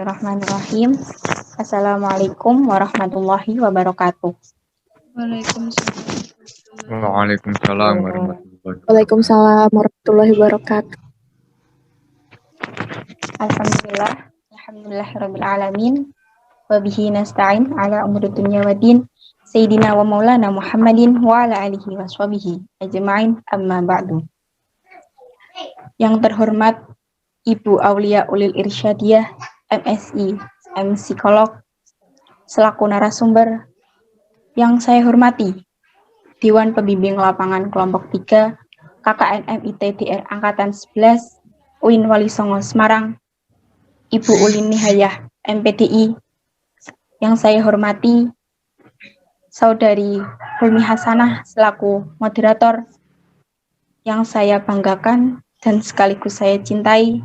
Bismillahirrahmanirrahim. Assalamualaikum warahmatullahi wabarakatuh. Waalaikumsalam warahmatullahi wabarakatuh. Waalaikumsalam warahmatullahi wabarakatuh. Alhamdulillahirabbil alamin. Wa bihi nasta'in ala umuri dunya waddin. Sayyidina wa maulana Muhammadin wa ala alihi washabihi ajma'in, amma ba'du. Yang terhormat Ibu Aulia Ulil Irsyadiyah, MSI, psikolog, selaku narasumber. Yang saya hormati Dewan Pembimbing Lapangan Kelompok 3 KKN MITDR Angkatan 11 UIN Wali Songo Semarang, Ibu Ulin Nihayah MPDI. Yang saya hormati Saudari Hulmi Hasanah selaku moderator. Yang saya banggakan dan sekaligus saya cintai,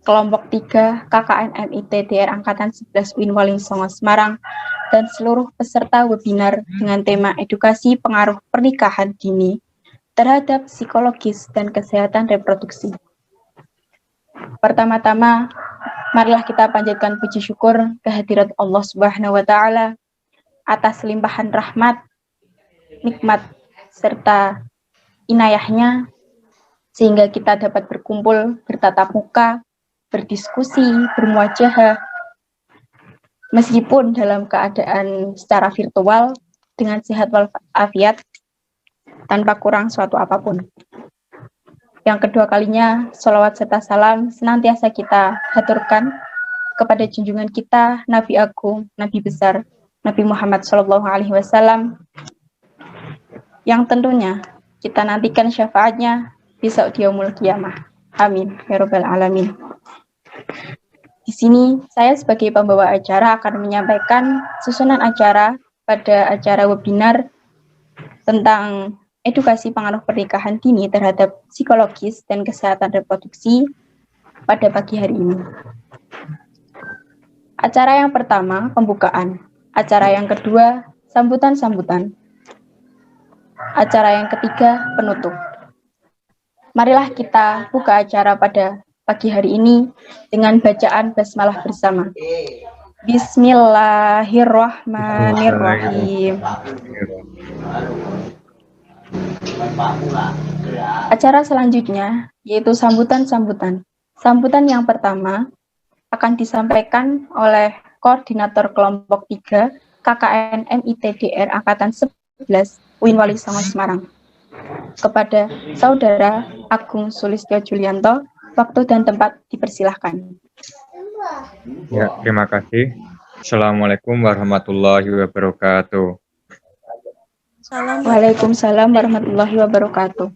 Kelompok 3 KKN MITDR Angkatan 11 UIN Wali Songo Semarang, dan seluruh peserta webinar dengan tema edukasi pengaruh pernikahan dini terhadap psikologis dan kesehatan reproduksi. Pertama-tama, marilah kita panjatkan puji syukur kehadirat Allah Subhanahu wa Ta'ala atas limpahan rahmat, nikmat, serta inayahnya, sehingga kita dapat berkumpul, bertatap muka, berdiskusi, bermuajahah, meskipun dalam keadaan secara virtual, dengan sehat walafiat, tanpa kurang suatu apapun. Yang kedua kalinya, sholawat serta salam senantiasa kita haturkan kepada junjungan kita, Nabi Agung, Nabi Besar, Nabi Muhammad SAW, yang tentunya kita nantikan syafaatnya besok di yaumul qiyamah. Amin ya rabbal alamin. Di sini saya sebagai pembawa acara akan menyampaikan susunan acara pada acara webinar tentang edukasi pengaruh pernikahan dini terhadap psikologis dan kesehatan reproduksi pada pagi hari ini. Acara yang pertama, pembukaan. Acara yang kedua, sambutan-sambutan. Acara yang ketiga, penutup. Marilah kita buka acara pada pagi hari ini dengan bacaan basmalah bersama. Bismillahirrahmanirrahim. Acara selanjutnya yaitu sambutan-sambutan. Sambutan yang pertama akan disampaikan oleh Koordinator Kelompok 3 KKN MITDR Angkatan 11 UIN Wali Songo Semarang kepada Saudara Agung Sulistyo Julianto. Waktu dan tempat dipersilahkan. Ya, terima kasih. Assalamualaikum warahmatullahi wabarakatuh. Waalaikumsalam warahmatullahi wabarakatuh.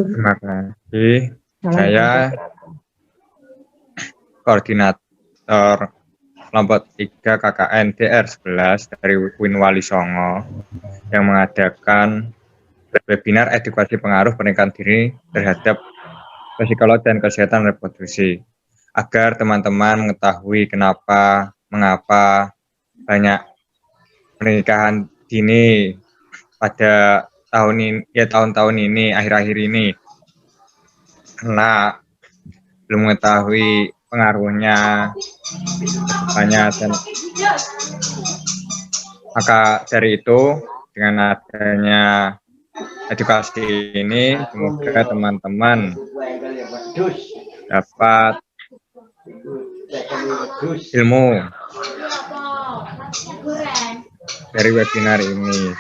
Terima kasih. Saya Koordinator Kelompok 3 KKN DR 11 dari UIN Wali Songo yang mengadakan webinar edukasi pengaruh pernikahan dini terhadap psikolog dan kesehatan reproduksi, agar teman-teman mengetahui mengapa banyak pernikahan dini pada tahun-tahun ini, akhir-akhir ini, karena belum mengetahui pengaruhnya banyak, dan maka dari itu dengan adanya edukasi ini semoga teman-teman dapat ilmu dari webinar ini,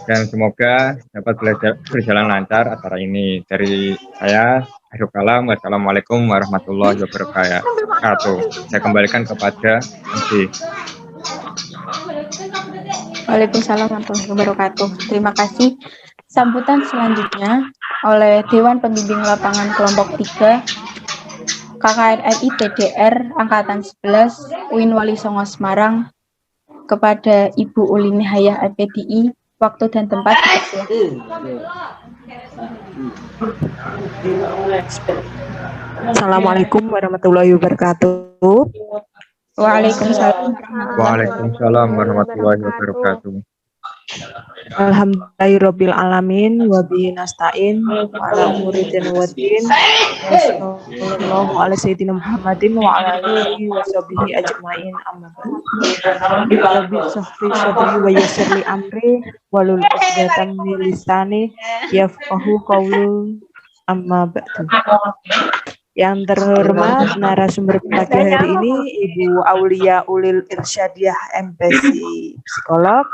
dan semoga dapat berjalan lancar acara ini. Dari saya, akhir kalam, wassalamualaikum warahmatullahi wabarakatuh. Saya kembalikan kepada MC. Waalaikumsalam warahmatullahi wabarakatuh. Terima kasih. Sambutan selanjutnya oleh Dewan Pembimbing Lapangan Kelompok 3 KKN MITDR Angkatan 11 UIN Wali Songo Semarang kepada Ibu Ulin Nihayah MPDI. Waktu dan tempat dipersilakan. Assalamualaikum warahmatullahi wabarakatuh. Waalaikumsalam warahmatullahi wabarakatuh. Alhamdulillahirabbil alamin wa bihi nasta'in wa ala umuri dunya waddin. Wassallallahu ala sayyidina Muhammadin wa ala alihi wa sahbihi ajmain, amma ba'd. Rabbi shrah li sadri wa yassir li amri wahlul 'uqdatam min lisani yafqahu qawli, amma ba'du. Yang terhormat narasumber pagi hari ini Ibu Aulia Ulil Irsyadiah MPC Psikolog,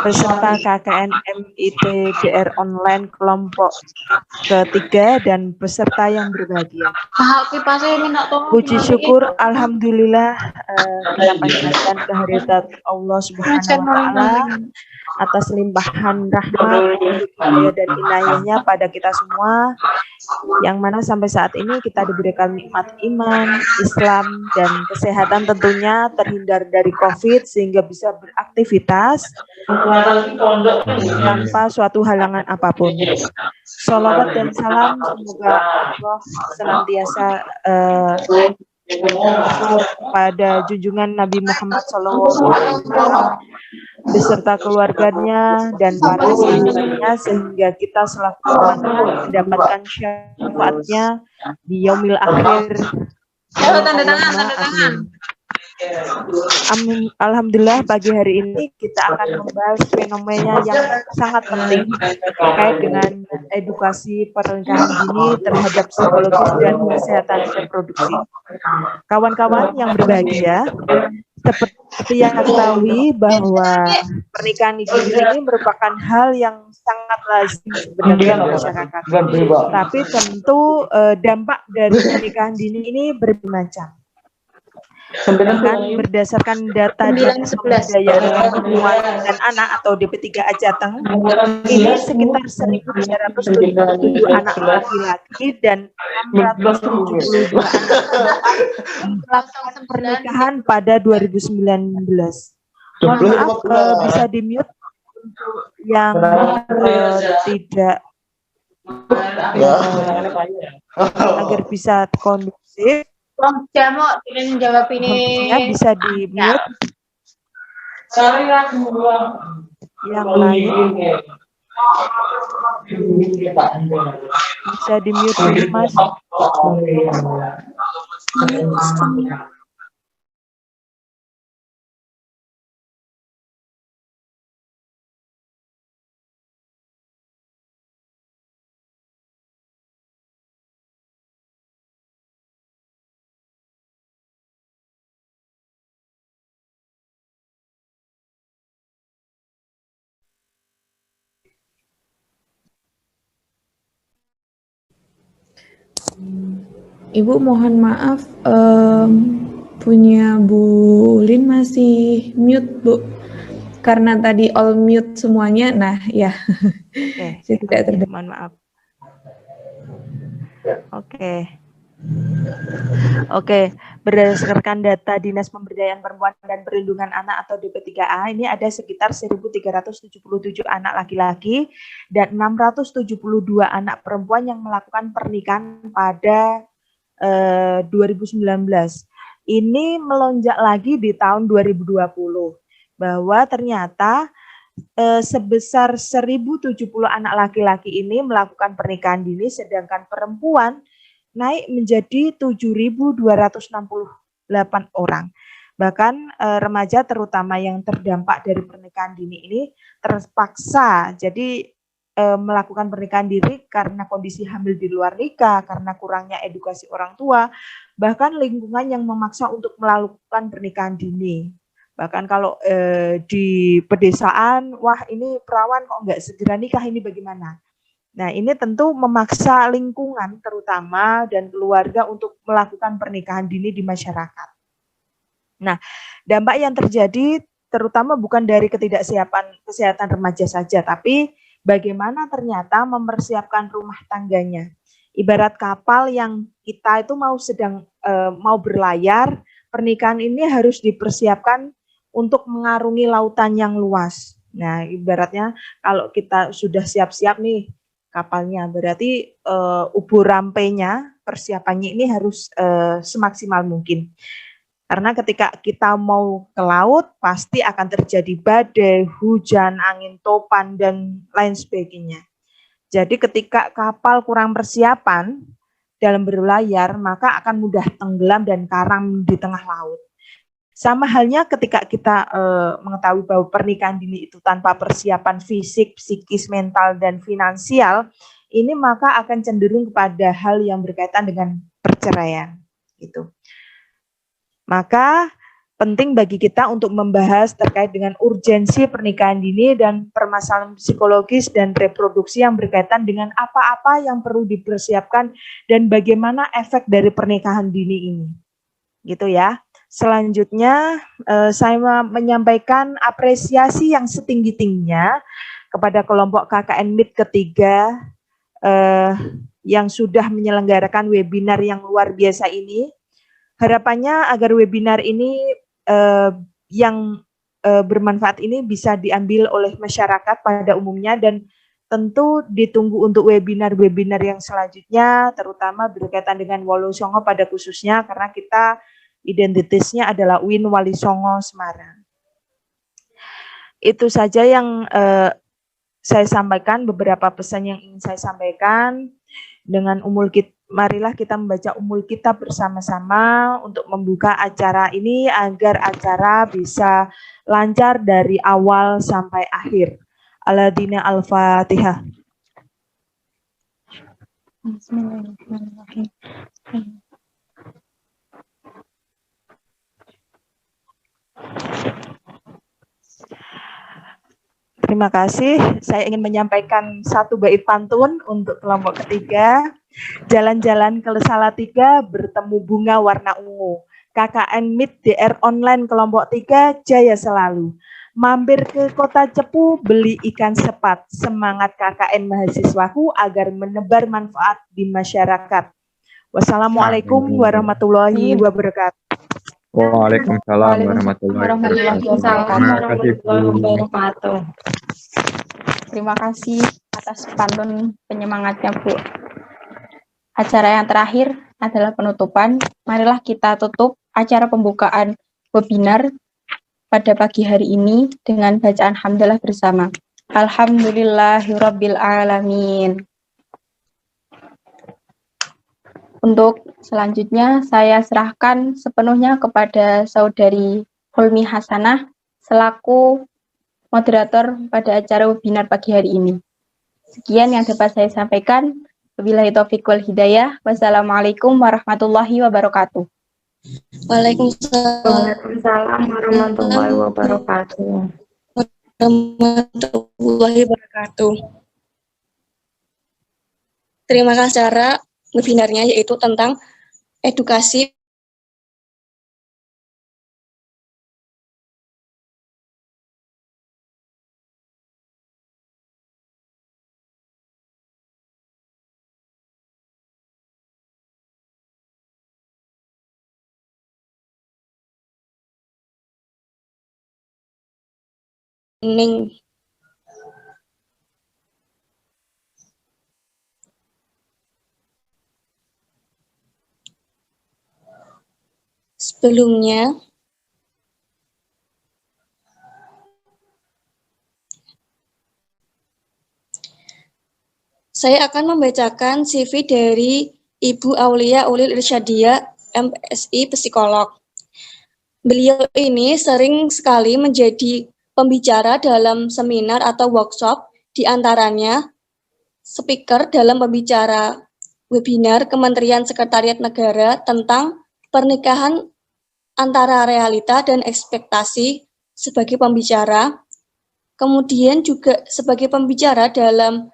peserta KKN MIT DR online kelompok ketiga dan peserta yang berbahagia. Puji syukur alhamdulillah kita panjatkan kehadirat Allah Subhanahu wa taala atas limpahan rahmat, hidayah dan inayahnya pada kita semua, yang mana sampai saat ini kita diberikan nikmat iman, Islam, dan kesehatan tentunya, terhindar dari COVID sehingga bisa beraktivitas tanpa suatu halangan apapun. Sholawat dan salam semoga Allah senantiasa pada junjungan Nabi Muhammad SAW beserta keluarganya dan para sahabatnya, sehingga kita selaku umatnya mendapatkan syafaatnya di yaumil akhir. Tanda tangan. Alhamdulillah pagi hari ini kita akan membahas fenomena yang sangat penting terkait dengan edukasi pernikahan dini terhadap psikologis dan kesehatan reproduksi. Kawan-kawan yang berbahagia, seperti yang ketahui bahwa pernikahan dini ini merupakan hal yang sangat lazim sebenarnya di masyarakat. Tapi tentu dampak dari pernikahan dini ini bermacam. Bahkan berdasarkan data Dinas Pemberdayaan Perempuan dan Anak atau DP3A Jateng, ini sekitar 1.377 anak laki-laki dan 672 anak melakukan pernikahan pada 2019. Mohon maaf, bisa di-mute untuk yang tidak agar bisa kondusif. Jamu, ingin jawab ini. Bisa di-mute. Yang lain bisa di-mute, Mas. Ibu mohon maaf, punya Bu Lin masih mute, Bu. Karena tadi all mute semuanya, nah ya. Saya tidak terdengar. Mohon maaf. Oke, berdasarkan data Dinas Pemberdayaan Perempuan dan Perlindungan Anak atau DP3A, ini ada sekitar 1.377 anak laki-laki dan 672 anak perempuan yang melakukan pernikahan pada 2019. Ini melonjak lagi di tahun 2020, bahwa ternyata sebesar 1.070 anak laki-laki ini melakukan pernikahan dini, sedangkan perempuan naik menjadi 7.268 orang. Bahkan remaja terutama yang terdampak dari pernikahan dini ini terpaksa jadi melakukan pernikahan dini karena kondisi hamil di luar nikah, karena kurangnya edukasi orang tua, bahkan lingkungan yang memaksa untuk melakukan pernikahan dini. Bahkan kalau di pedesaan, wah ini perawan kok nggak segera nikah, ini bagaimana? Nah, ini tentu memaksa lingkungan terutama dan keluarga untuk melakukan pernikahan dini di masyarakat. Nah, dampak yang terjadi terutama bukan dari ketidaksiapan kesehatan remaja saja, tapi bagaimana ternyata mempersiapkan rumah tangganya. Ibarat kapal yang kita itu mau berlayar, pernikahan ini harus dipersiapkan untuk mengarungi lautan yang luas. Nah, ibaratnya kalau kita sudah siap-siap nih kapalnya, berarti ubur rampenya, persiapannya ini harus semaksimal mungkin. Karena ketika kita mau ke laut, pasti akan terjadi badai, hujan, angin topan, dan lain sebagainya. Jadi ketika kapal kurang persiapan dalam berlayar, maka akan mudah tenggelam dan karam di tengah laut. Sama halnya ketika kita mengetahui bahwa pernikahan dini itu tanpa persiapan fisik, psikis, mental, dan finansial, ini maka akan cenderung kepada hal yang berkaitan dengan perceraian. Gitu. Maka penting bagi kita untuk membahas terkait dengan urgensi pernikahan dini dan permasalahan psikologis dan reproduksi yang berkaitan dengan apa-apa yang perlu dipersiapkan dan bagaimana efek dari pernikahan dini ini. Gitu ya. Selanjutnya saya menyampaikan apresiasi yang setinggi-tingginya kepada kelompok KKN MIT ketiga yang sudah menyelenggarakan webinar yang luar biasa ini. Harapannya agar webinar ini yang bermanfaat ini bisa diambil oleh masyarakat pada umumnya dan tentu ditunggu untuk webinar-webinar yang selanjutnya, terutama berkaitan dengan Wolu Songo pada khususnya karena kita identitasnya adalah Win Wali Songo Semarang. Itu saja yang saya sampaikan, beberapa pesan yang ingin saya sampaikan. Dengan marilah kita membaca Ummul Kitab bersama-sama untuk membuka acara ini agar acara bisa lancar dari awal sampai akhir. Al-Adina Al-Fatihah. Bismillahirrahmanirrahim. Terima kasih. Saya ingin menyampaikan satu bait pantun untuk kelompok ketiga. Jalan-jalan ke Salatiga bertemu bunga warna ungu. KKN MIT DR online kelompok 3 jaya selalu. Mampir ke kota Cepu beli ikan sepat. Semangat KKN mahasiswaku agar menebar manfaat di masyarakat. Wassalamualaikum warahmatullahi wabarakatuh. Waalaikumsalam warahmatullahi wabarakatuh. Terima kasih atas pantun penyemangatnya, Bu. Acara yang terakhir adalah penutupan. Marilah kita tutup acara pembukaan webinar pada pagi hari ini dengan bacaan hamdalah bersama. Alhamdulillahirabbil alamin. Untuk selanjutnya saya serahkan sepenuhnya kepada Saudari Hulmi Hasanah selaku moderator pada acara webinar pagi hari ini. Sekian yang dapat saya sampaikan. Wabillahi taufiq wal hidayah. Wassalamualaikum warahmatullahi wabarakatuh. Waalaikumsalam warahmatullahi wabarakatuh. Terima kasih acara webinarnya yaitu tentang edukasi Ning. Sebelumnya, saya akan membacakan CV dari Ibu Aulia Ulil Irsyadiyah, MSI Psikolog. Beliau ini sering sekali menjadi pembicara dalam seminar atau workshop, di antaranya speaker dalam pembicara webinar Kementerian Sekretariat Negara tentang pernikahan antara realita dan ekspektasi sebagai pembicara, kemudian juga sebagai pembicara dalam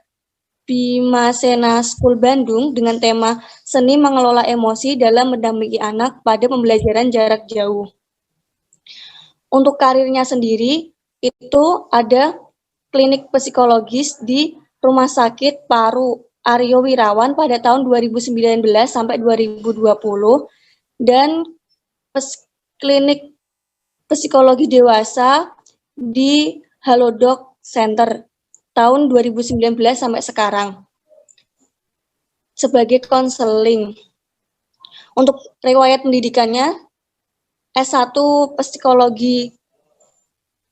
Bima Sena School Bandung dengan tema Seni Mengelola Emosi dalam Mendampingi Anak pada Pembelajaran Jarak Jauh. Untuk karirnya sendiri, itu ada klinik psikologis di Rumah Sakit Paru Aryo Wirawan pada tahun 2019 sampai 2020 dan klinik psikologi dewasa di Halodoc Center tahun 2019 sampai sekarang sebagai konseling. Untuk riwayat pendidikannya, S1 Psikologi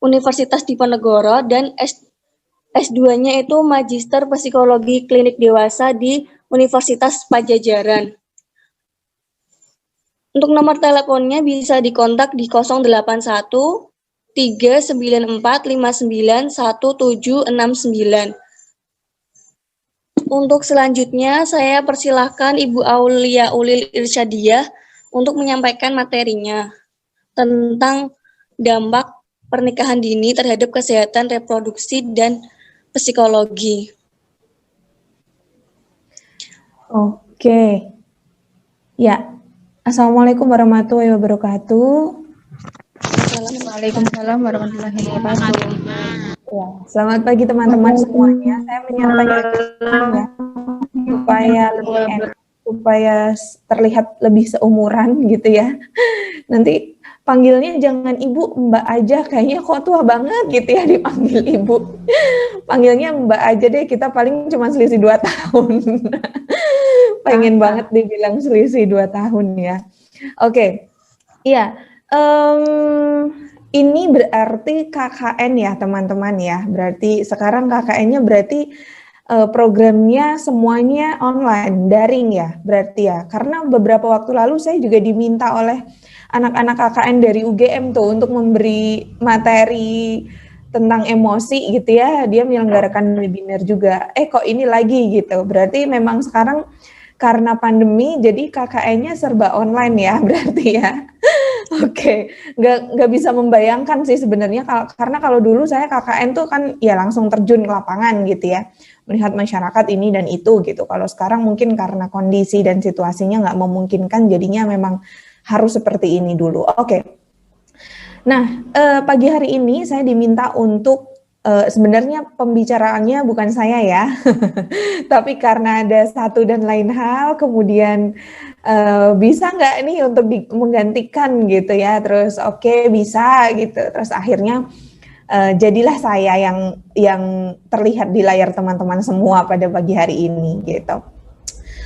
Universitas Diponegoro dan S2-nya itu Magister Psikologi Klinik Dewasa di Universitas Pajajaran. Untuk nomor teleponnya bisa dikontak di 081 394 59 1769. Untuk selanjutnya saya persilahkan Ibu Aulia Ulil Irsyadiyah untuk menyampaikan materinya tentang dampak pernikahan dini terhadap kesehatan reproduksi dan psikologi. Oke. Ya. Assalamualaikum warahmatullahi wabarakatuh. Waalaikumsalam warahmatullahi wabarakatuh. Ya, selamat pagi teman-teman semuanya. Saya menyampaikan ya, supaya terlihat lebih seumuran gitu ya. Nanti panggilnya jangan ibu, mbak aja, kayaknya kok tua banget gitu ya dipanggil ibu. Panggilnya mbak aja deh, kita paling cuma selisih 2 tahun. Pengen banget dibilang selisih 2 tahun ya. Oke. Iya. Ini berarti KKN ya teman-teman ya. Berarti sekarang KKN-nya berarti programnya semuanya online, daring ya berarti ya. Karena beberapa waktu lalu saya juga diminta oleh anak-anak KKN dari UGM tuh untuk memberi materi tentang emosi gitu ya. Dia menyelenggarakan webinar juga. Kok ini lagi gitu. Berarti memang sekarang karena pandemi jadi KKN-nya serba online ya berarti ya. Oke, nggak bisa membayangkan sih sebenarnya karena kalau dulu saya KKN tuh kan ya langsung terjun ke lapangan gitu ya, melihat masyarakat ini dan itu gitu. Kalau sekarang mungkin karena kondisi dan situasinya nggak memungkinkan, jadinya memang harus seperti ini dulu. Oke. Nah, pagi hari ini saya diminta untuk sebenarnya pembicaraannya bukan saya ya, tapi karena ada satu dan lain hal, kemudian bisa nggak nih untuk menggantikan gitu ya, terus oke, bisa gitu, terus akhirnya jadilah saya yang terlihat di layar teman-teman semua pada pagi hari ini gitu.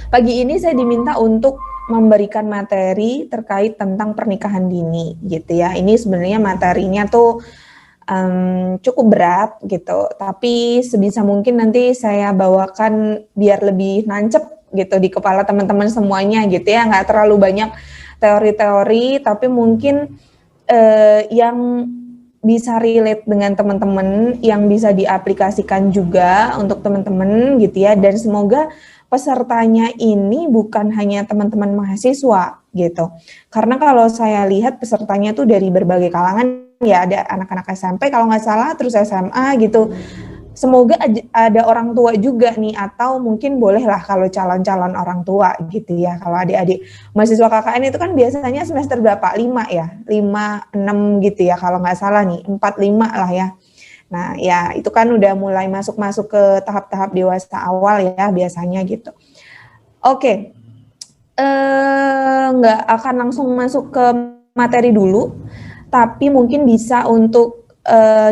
Pagi ini saya diminta untuk memberikan materi terkait tentang pernikahan dini gitu ya. Ini sebenarnya materinya tuh cukup berat gitu, tapi sebisa mungkin nanti saya bawakan biar lebih nancep gitu di kepala teman-teman semuanya gitu ya, nggak terlalu banyak teori-teori, tapi mungkin yang bisa relate dengan teman-teman, yang bisa diaplikasikan juga untuk teman-teman gitu ya, dan semoga pesertanya ini bukan hanya teman-teman mahasiswa gitu, karena kalau saya lihat pesertanya tuh dari berbagai kalangan ya, ada anak-anak SMP kalau nggak salah, terus SMA gitu. Semoga ada orang tua juga nih, atau mungkin bolehlah kalau calon-calon orang tua gitu ya. Kalau adik-adik mahasiswa KKN itu kan biasanya semester berapa? 5 ya? 5, 6 gitu ya kalau nggak salah nih, 4, 5 lah ya. Nah ya itu kan udah mulai masuk ke tahap-tahap dewasa awal ya biasanya gitu. Oke, nggak akan langsung masuk ke materi dulu, tapi mungkin bisa untuk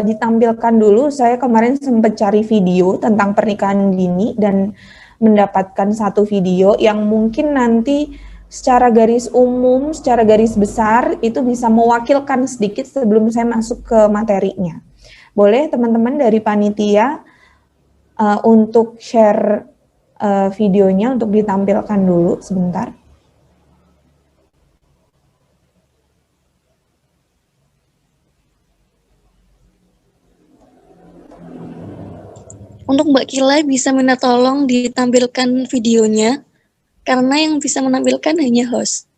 ditampilkan dulu. Saya kemarin sempat cari video tentang pernikahan dini dan mendapatkan satu video yang mungkin nanti secara garis umum, secara garis besar itu bisa mewakilkan sedikit sebelum saya masuk ke materinya. Boleh teman-teman dari panitia untuk share videonya untuk ditampilkan dulu sebentar. Untuk Mbak Kila bisa minta tolong ditampilkan videonya, karena yang bisa menampilkan hanya host.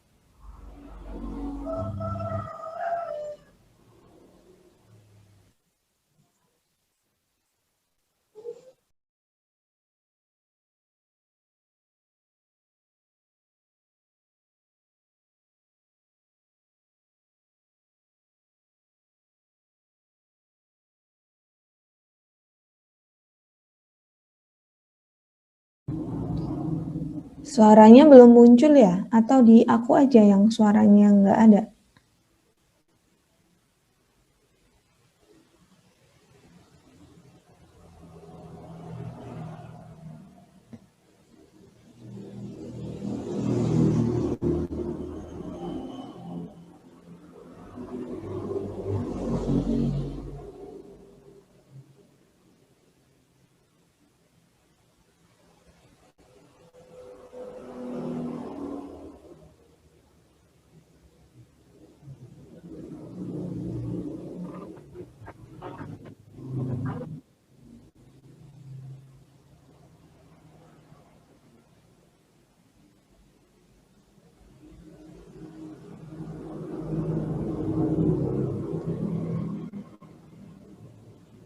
Suaranya belum muncul ya? Atau di aku aja yang suaranya nggak ada?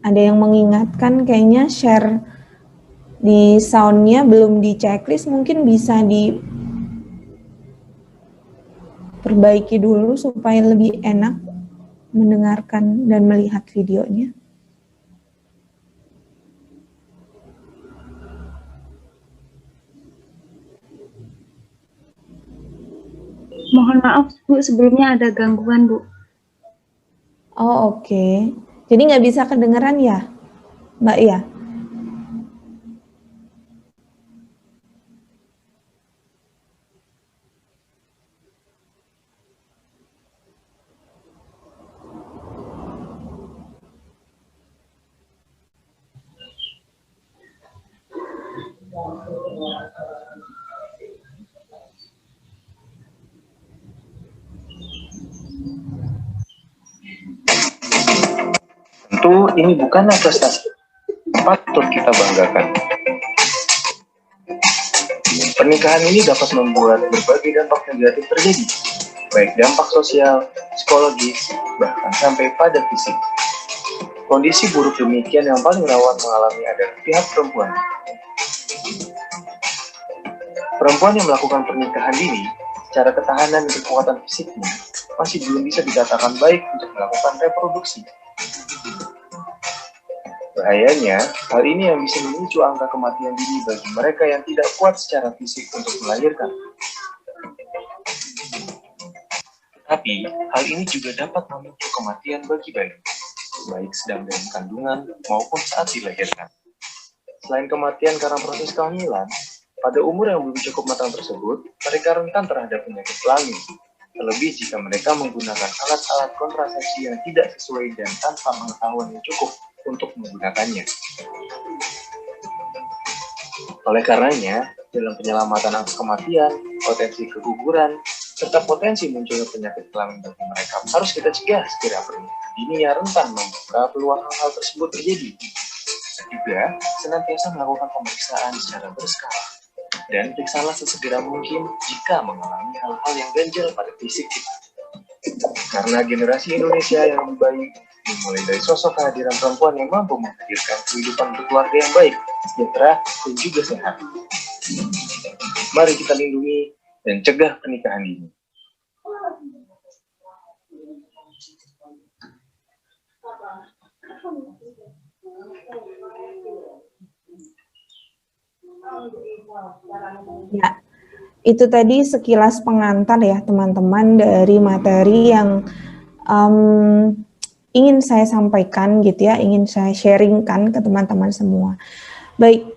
Ada yang mengingatkan kayaknya share di soundnya belum di checklist, mungkin bisa diperbaiki dulu supaya lebih enak mendengarkan dan melihat videonya. Mohon maaf Bu, sebelumnya ada gangguan Bu. Oh oke. Jadi nggak bisa kedengeran ya, Mbak ya? Tentu ini bukanlah prestasi patut kita banggakan. Pernikahan ini dapat membuat berbagai dampak negatif terjadi, baik dampak sosial, psikologis, bahkan sampai pada fisik. Kondisi buruk demikian yang paling rawan mengalami adalah pihak perempuan. Perempuan yang melakukan pernikahan dini, secara ketahanan dan kekuatan fisiknya masih belum bisa dikatakan baik untuk melakukan reproduksi. Bahayanya, hal ini yang bisa memicu angka kematian dini bagi mereka yang tidak kuat secara fisik untuk melahirkan. Tapi, hal ini juga dapat memicu kematian bagi bayi, baik sedang dalam kandungan maupun saat dilahirkan. Selain kematian karena proses kehamilan, pada umur yang belum cukup matang tersebut, mereka rentan terhadap penyakit kelamin, terlebih jika mereka menggunakan alat-alat kontrasepsi yang tidak sesuai dan tanpa pengetahuan yang cukup untuk menggunakannya. Oleh karenanya, dalam penyelamatan angka kematian, potensi keguguran, serta potensi munculnya penyakit kelamin bagi mereka harus kita cegah segera pernikahan dini yang rentan membuka peluang hal tersebut terjadi. Juga, senantiasa melakukan pemeriksaan secara berskala, dan periksalah sesegera mungkin jika mengalami hal-hal yang ganjil pada fisik kita. Karena generasi Indonesia yang lebih baik dimulai dari sosok kehadiran perempuan yang mampu menghadirkan kehidupan berkeluarga yang baik, sejahtera, dan juga sehat. Mari kita lindungi dan cegah pernikahan dini. Ya, itu tadi sekilas pengantar ya teman-teman dari materi yang ingin saya sampaikan gitu ya, ingin saya sharingkan ke teman-teman semua. Baik,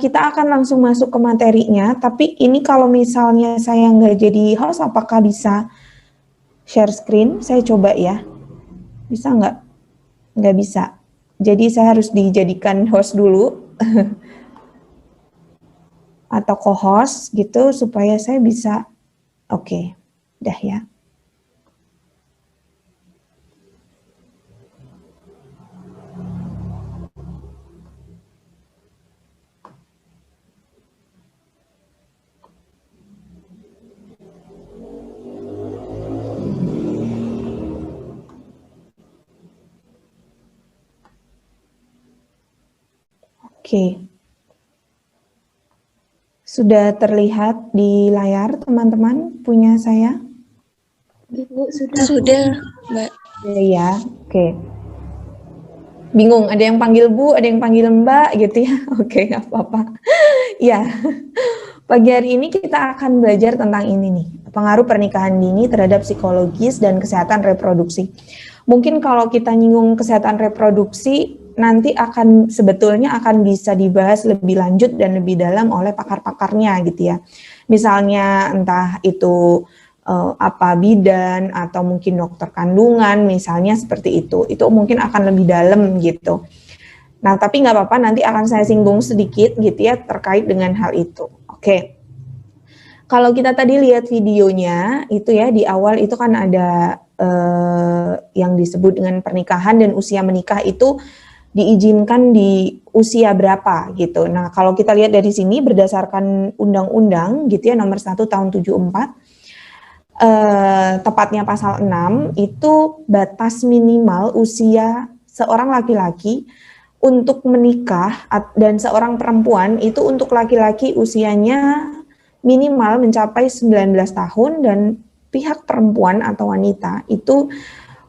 kita akan langsung masuk ke materinya, tapi ini kalau misalnya saya nggak jadi host, apakah bisa share screen? Saya coba ya, bisa nggak? Nggak bisa. Jadi saya harus dijadikan host dulu. Atau co-host gitu supaya saya bisa oke, dah ya. Oke. Sudah terlihat di layar teman-teman punya saya? Ibu sudah. Sudah, Mbak. Ya, oke. Bingung, ada yang panggil Bu, ada yang panggil Mbak gitu ya. Oke, nggak apa-apa. Ya, pagi hari ini kita akan belajar tentang ini nih, pengaruh pernikahan dini terhadap psikologis dan kesehatan reproduksi. Mungkin kalau kita nyinggung kesehatan reproduksi, nanti sebetulnya akan bisa dibahas lebih lanjut dan lebih dalam oleh pakar-pakarnya gitu ya. Misalnya entah itu bidan atau mungkin dokter kandungan misalnya seperti itu mungkin akan lebih dalam gitu. Nah tapi nggak apa-apa, nanti akan saya singgung sedikit gitu ya terkait dengan hal itu. Oke. Kalau kita tadi lihat videonya itu ya di awal itu kan ada yang disebut dengan pernikahan dan usia menikah itu diizinkan di usia berapa gitu. Nah, kalau kita lihat dari sini berdasarkan undang-undang gitu ya nomor 1 tahun 74 tepatnya pasal 6 itu batas minimal usia seorang laki-laki untuk menikah dan seorang perempuan itu untuk laki-laki usianya minimal mencapai 19 tahun dan pihak perempuan atau wanita itu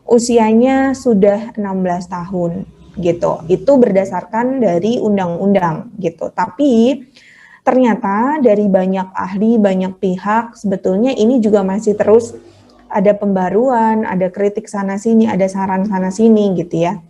usianya sudah 16 tahun gitu. Itu berdasarkan dari undang-undang gitu. Tapi ternyata dari banyak ahli, banyak pihak sebetulnya ini juga masih terus ada pembaruan, ada kritik sana sini, ada saran sana sini gitu ya.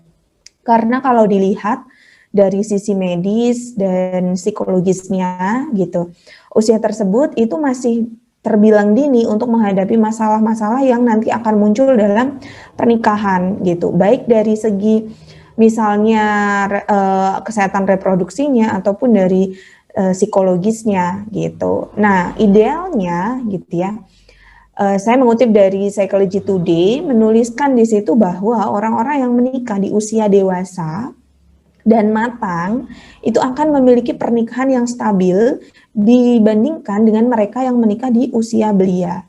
Karena kalau dilihat dari sisi medis dan psikologisnya gitu, usia tersebut itu masih terbilang dini untuk menghadapi masalah-masalah yang nanti akan muncul dalam pernikahan gitu. Baik dari segi misalnya kesehatan reproduksinya ataupun dari psikologisnya gitu. Nah, idealnya gitu ya. Saya mengutip dari Psychology Today menuliskan di situ bahwa orang-orang yang menikah di usia dewasa dan matang itu akan memiliki pernikahan yang stabil dibandingkan dengan mereka yang menikah di usia belia.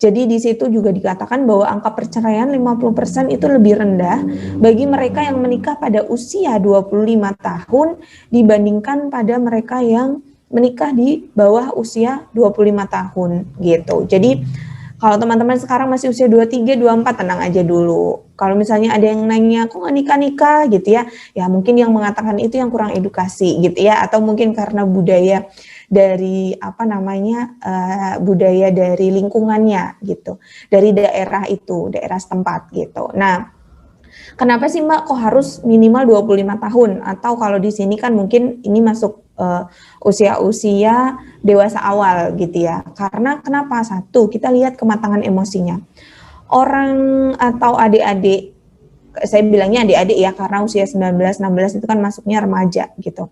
Jadi di situ juga dikatakan bahwa angka perceraian 50% itu lebih rendah bagi mereka yang menikah pada usia 25 tahun dibandingkan pada mereka yang menikah di bawah usia 25 tahun gitu. Jadi kalau teman-teman sekarang masih usia 23, 24, tenang aja dulu. Kalau misalnya ada yang nanya, kok nggak nikah-nikah gitu ya, ya mungkin yang mengatakan itu yang kurang edukasi gitu ya, atau mungkin karena budaya dari budaya dari lingkungannya gitu, dari daerah itu, daerah setempat gitu. Nah, kenapa sih Mbak kok harus minimal 25 tahun? Atau kalau di sini kan mungkin ini masuk usia-usia dewasa awal gitu ya. Karena kenapa? Satu, kita lihat kematangan emosinya. Orang atau adik-adik, saya bilangnya adik-adik ya, karena usia 19-16 itu kan masuknya remaja gitu.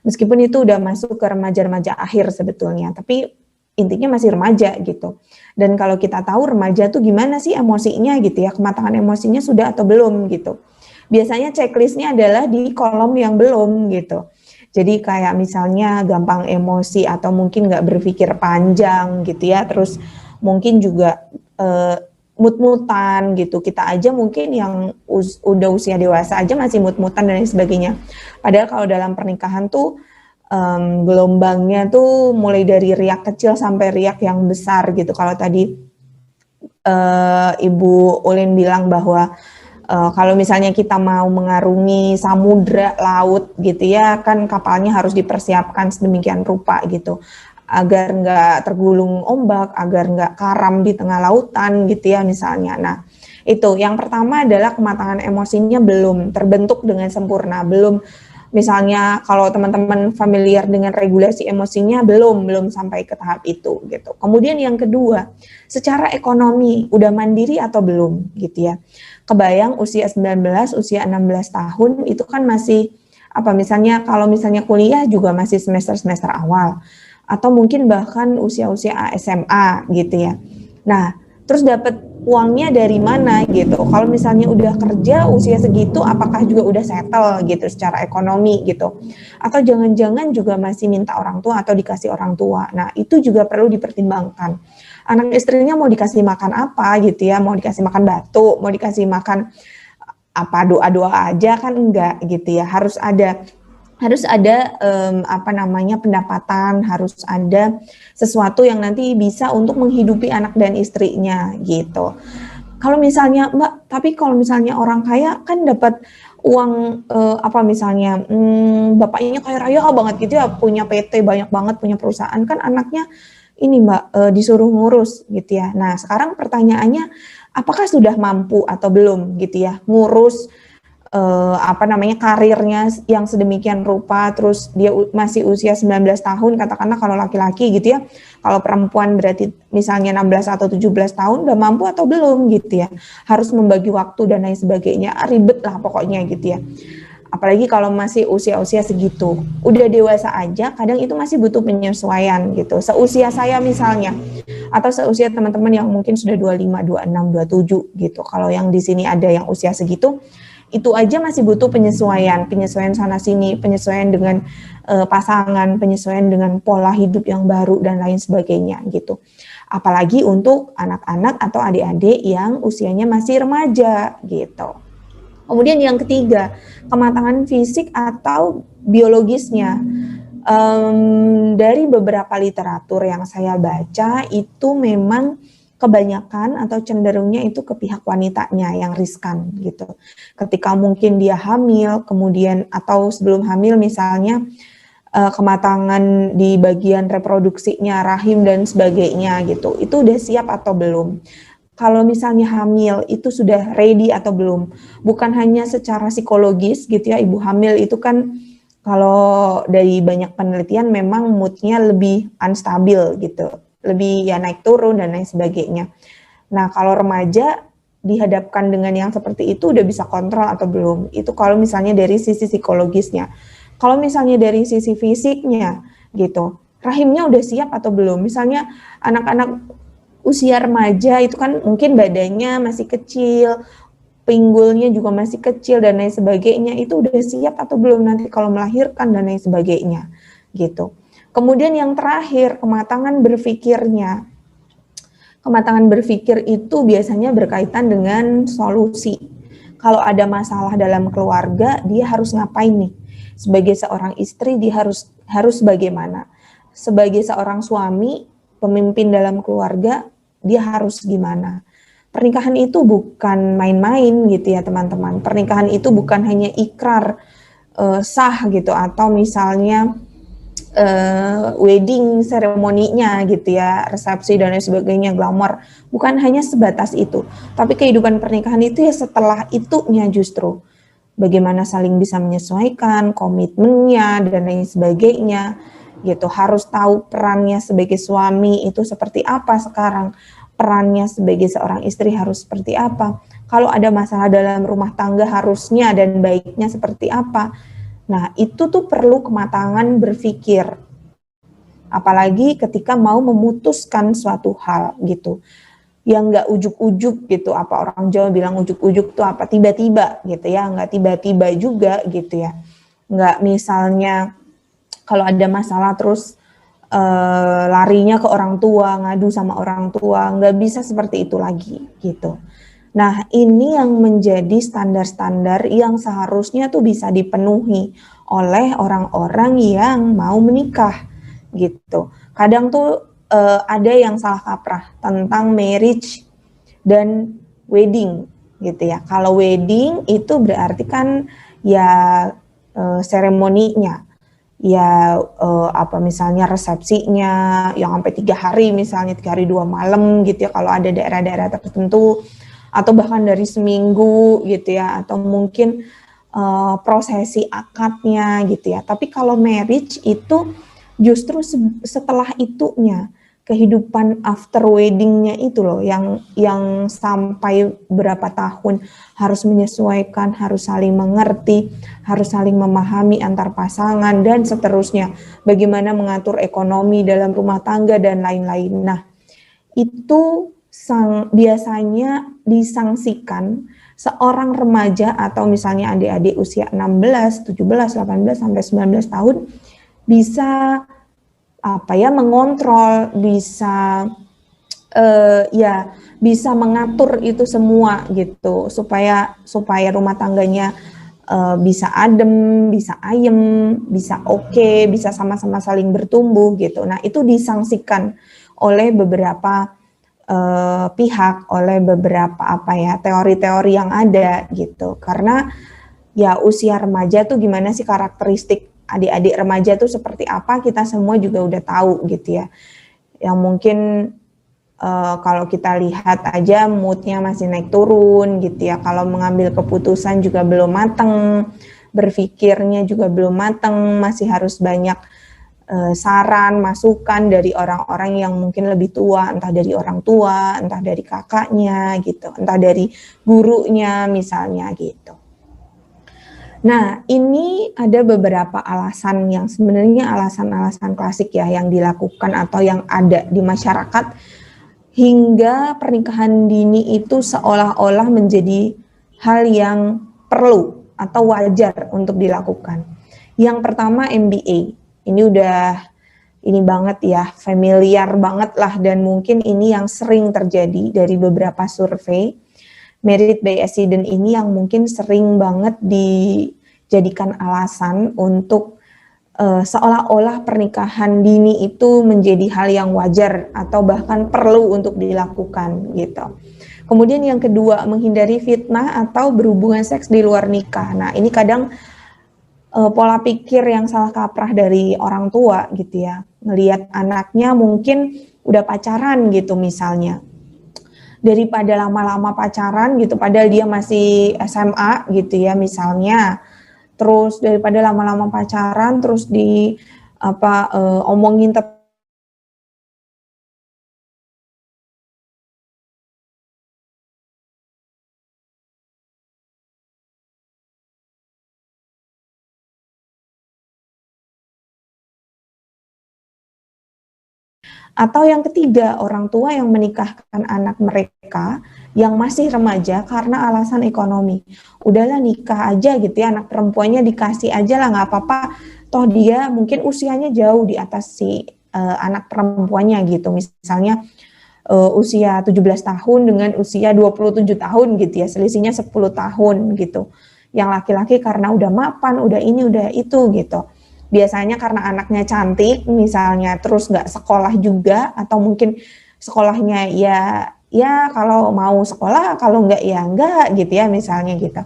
Meskipun itu udah masuk ke remaja-remaja akhir sebetulnya, tapi intinya masih remaja gitu. Dan kalau kita tahu remaja tuh gimana sih emosinya gitu ya, kematangan emosinya sudah atau belum gitu. Biasanya checklistnya adalah di kolom yang belum gitu. Jadi kayak misalnya gampang emosi atau mungkin nggak berpikir panjang gitu ya, terus mungkin juga mut-mutan gitu. Kita aja mungkin yang udah usia dewasa aja masih mut-mutan dan lain sebagainya. Padahal kalau dalam pernikahan tuh gelombangnya tuh mulai dari riak kecil sampai riak yang besar gitu. Kalau tadi Ibu Ulin bilang bahwa kalau misalnya kita mau mengarungi samudra, laut gitu ya, kan kapalnya harus dipersiapkan sedemikian rupa gitu, agar nggak tergulung ombak, agar nggak karam di tengah lautan gitu ya misalnya. Nah, itu yang pertama adalah kematangan emosinya belum terbentuk dengan sempurna, belum. Misalnya kalau teman-teman familiar dengan regulasi emosinya belum sampai ke tahap itu gitu. Kemudian yang kedua, secara ekonomi udah mandiri atau belum gitu ya. Kebayang usia 19, usia 16 tahun itu kan masih misalnya kalau misalnya kuliah juga masih semester-semester awal atau mungkin bahkan usia-usia SMA gitu ya. Nah, terus dapat uangnya dari mana gitu. Kalau misalnya udah kerja usia segitu, apakah juga udah settle gitu secara ekonomi gitu. Atau jangan-jangan juga masih minta orang tua atau dikasih orang tua. Nah, itu juga perlu dipertimbangkan. Anak istrinya mau dikasih makan apa gitu ya, mau dikasih makan batu, mau dikasih makan apa doa-doa aja kan enggak gitu ya. Harus ada pendapatan, harus ada sesuatu yang nanti bisa untuk menghidupi anak dan istrinya gitu. Kalau misalnya Mbak, tapi kalau misalnya orang kaya kan dapat uang bapaknya kaya raya banget gitu ya, punya PT banyak banget, punya perusahaan, kan anaknya ini Mbak disuruh ngurus gitu ya. Nah, sekarang pertanyaannya apakah sudah mampu atau belum gitu ya ngurus karirnya yang sedemikian rupa, terus dia masih usia 19 tahun, katakanlah kalau laki-laki gitu ya, kalau perempuan berarti misalnya 16 atau 17 tahun, udah mampu atau belum gitu ya, harus membagi waktu dan lain sebagainya, ribet lah pokoknya gitu ya. Apalagi kalau masih usia-usia segitu, udah dewasa aja, kadang itu masih butuh penyesuaian gitu, seusia saya misalnya, atau seusia teman-teman yang mungkin sudah 25, 26, 27 gitu, kalau yang di sini ada yang usia segitu, itu aja masih butuh penyesuaian sana sini, penyesuaian dengan pasangan, penyesuaian dengan pola hidup yang baru dan lain sebagainya gitu. Apalagi untuk anak-anak atau adik-adik yang usianya masih remaja gitu. Kemudian yang ketiga, kematangan fisik atau biologisnya. Dari beberapa literatur yang saya baca itu memang kebanyakan atau cenderungnya itu ke pihak wanitanya yang riskan gitu. Ketika mungkin dia hamil, kemudian atau sebelum hamil misalnya kematangan di bagian reproduksinya, rahim dan sebagainya gitu, itu udah siap atau belum. Kalau misalnya hamil itu sudah ready atau belum. Bukan hanya secara psikologis gitu ya, ibu hamil itu kan kalau dari banyak penelitian memang moodnya lebih unstabil gitu, lebih ya naik turun dan lain sebagainya. Nah kalau remaja dihadapkan dengan yang seperti itu udah bisa kontrol atau belum, itu kalau misalnya dari sisi psikologisnya. Kalau misalnya dari sisi fisiknya gitu, rahimnya udah siap atau belum, misalnya anak-anak usia remaja itu kan mungkin badannya masih kecil, pinggulnya juga masih kecil dan lain sebagainya, itu udah siap atau belum nanti kalau melahirkan dan lain sebagainya gitu. Kemudian yang terakhir, kematangan berpikirnya. Kematangan berpikir itu biasanya berkaitan dengan solusi. Kalau ada masalah dalam keluarga, dia harus ngapain nih? Sebagai seorang istri dia harus bagaimana? Sebagai seorang suami, pemimpin dalam keluarga, dia harus gimana? Pernikahan itu bukan main-main gitu ya teman-teman. Pernikahan itu bukan hanya ikrar sah gitu atau misalnya wedding seremoninya gitu ya, resepsi dan lain sebagainya, glamor. Bukan hanya sebatas itu. Tapi kehidupan pernikahan itu ya setelah itunya justru. Bagaimana saling bisa menyesuaikan, komitmennya dan lain sebagainya gitu. Harus tahu perannya sebagai suami itu seperti apa sekarang. Perannya sebagai seorang istri harus seperti apa. Kalau ada masalah dalam rumah tangga harusnya dan baiknya seperti apa. Nah, itu tuh perlu kematangan berpikir. Apalagi ketika mau memutuskan suatu hal gitu. Yang nggak ujuk-ujuk gitu. Apa orang Jawa bilang ujuk-ujuk tuh apa? Tiba-tiba gitu ya. Nggak tiba-tiba juga gitu ya. Nggak misalnya kalau ada masalah terus larinya ke orang tua, ngadu sama orang tua, nggak bisa seperti itu lagi gitu. Nah ini yang menjadi standar-standar yang seharusnya tuh bisa dipenuhi oleh orang-orang yang mau menikah gitu. Kadang tuh ada yang salah kaprah tentang marriage dan wedding gitu ya. Kalau wedding itu berarti kan ya seremoninya. Ya apa misalnya resepsinya yang sampai 3 hari misalnya 3 hari 2 malam gitu ya kalau ada daerah-daerah tertentu atau bahkan dari seminggu gitu ya atau mungkin prosesi akadnya gitu ya. Tapi kalau marriage itu justru setelah itunya kehidupan after weddingnya itu loh yang sampai berapa tahun harus menyesuaikan, harus saling mengerti, harus saling memahami antar pasangan dan seterusnya. Bagaimana mengatur ekonomi dalam rumah tangga dan lain-lain. Nah, itu biasanya disangsikan seorang remaja atau misalnya adik-adik usia 16, 17, 18 sampai 19 tahun bisa mengontrol, bisa bisa mengatur itu semua gitu supaya rumah tangganya bisa adem, bisa ayem, bisa oke, bisa sama-sama saling bertumbuh gitu. Nah itu disangsikan oleh beberapa pihak, oleh beberapa teori-teori yang ada gitu. Karena ya usia remaja tuh gimana sih karakteristik adik-adik remaja tuh seperti apa, kita semua juga udah tahu gitu ya. Yang mungkin kalau kita lihat aja moodnya masih naik turun gitu ya. Kalau mengambil keputusan juga belum matang, berpikirnya juga belum matang, masih harus banyak saran, masukan dari orang-orang yang mungkin lebih tua, entah dari orang tua, entah dari kakaknya gitu, entah dari gurunya misalnya gitu. Nah, ini ada beberapa alasan yang sebenarnya alasan-alasan klasik ya yang dilakukan atau yang ada di masyarakat hingga pernikahan dini itu seolah-olah menjadi hal yang perlu atau wajar untuk dilakukan. Yang pertama MBA. Ini banget ya, familiar banget lah dan mungkin ini yang sering terjadi dari beberapa survei. merit by accident ini yang mungkin sering banget dijadikan alasan untuk seolah-olah pernikahan dini itu menjadi hal yang wajar atau bahkan perlu untuk dilakukan gitu. Kemudian yang kedua, menghindari fitnah atau berhubungan seks di luar nikah. Nah, ini kadang pola pikir yang salah kaprah dari orang tua gitu ya. Ngelihat anaknya mungkin udah pacaran gitu misalnya. Daripada lama-lama pacaran gitu, padahal dia masih SMA gitu ya misalnya. Terus daripada lama-lama pacaran terus omongin atau yang ketiga, orang tua yang menikahkan anak mereka yang masih remaja karena alasan ekonomi. Udahlah nikah aja gitu ya, anak perempuannya dikasih aja lah, nggak apa-apa. Toh dia mungkin usianya jauh di atas si anak perempuannya gitu. Misalnya usia 17 tahun dengan usia 27 tahun gitu ya, selisihnya 10 tahun gitu. Yang laki-laki karena udah mapan, udah ini, udah itu gitu. Biasanya karena anaknya cantik misalnya, terus nggak sekolah juga, atau mungkin sekolahnya ya kalau mau sekolah, kalau nggak ya nggak gitu ya misalnya gitu.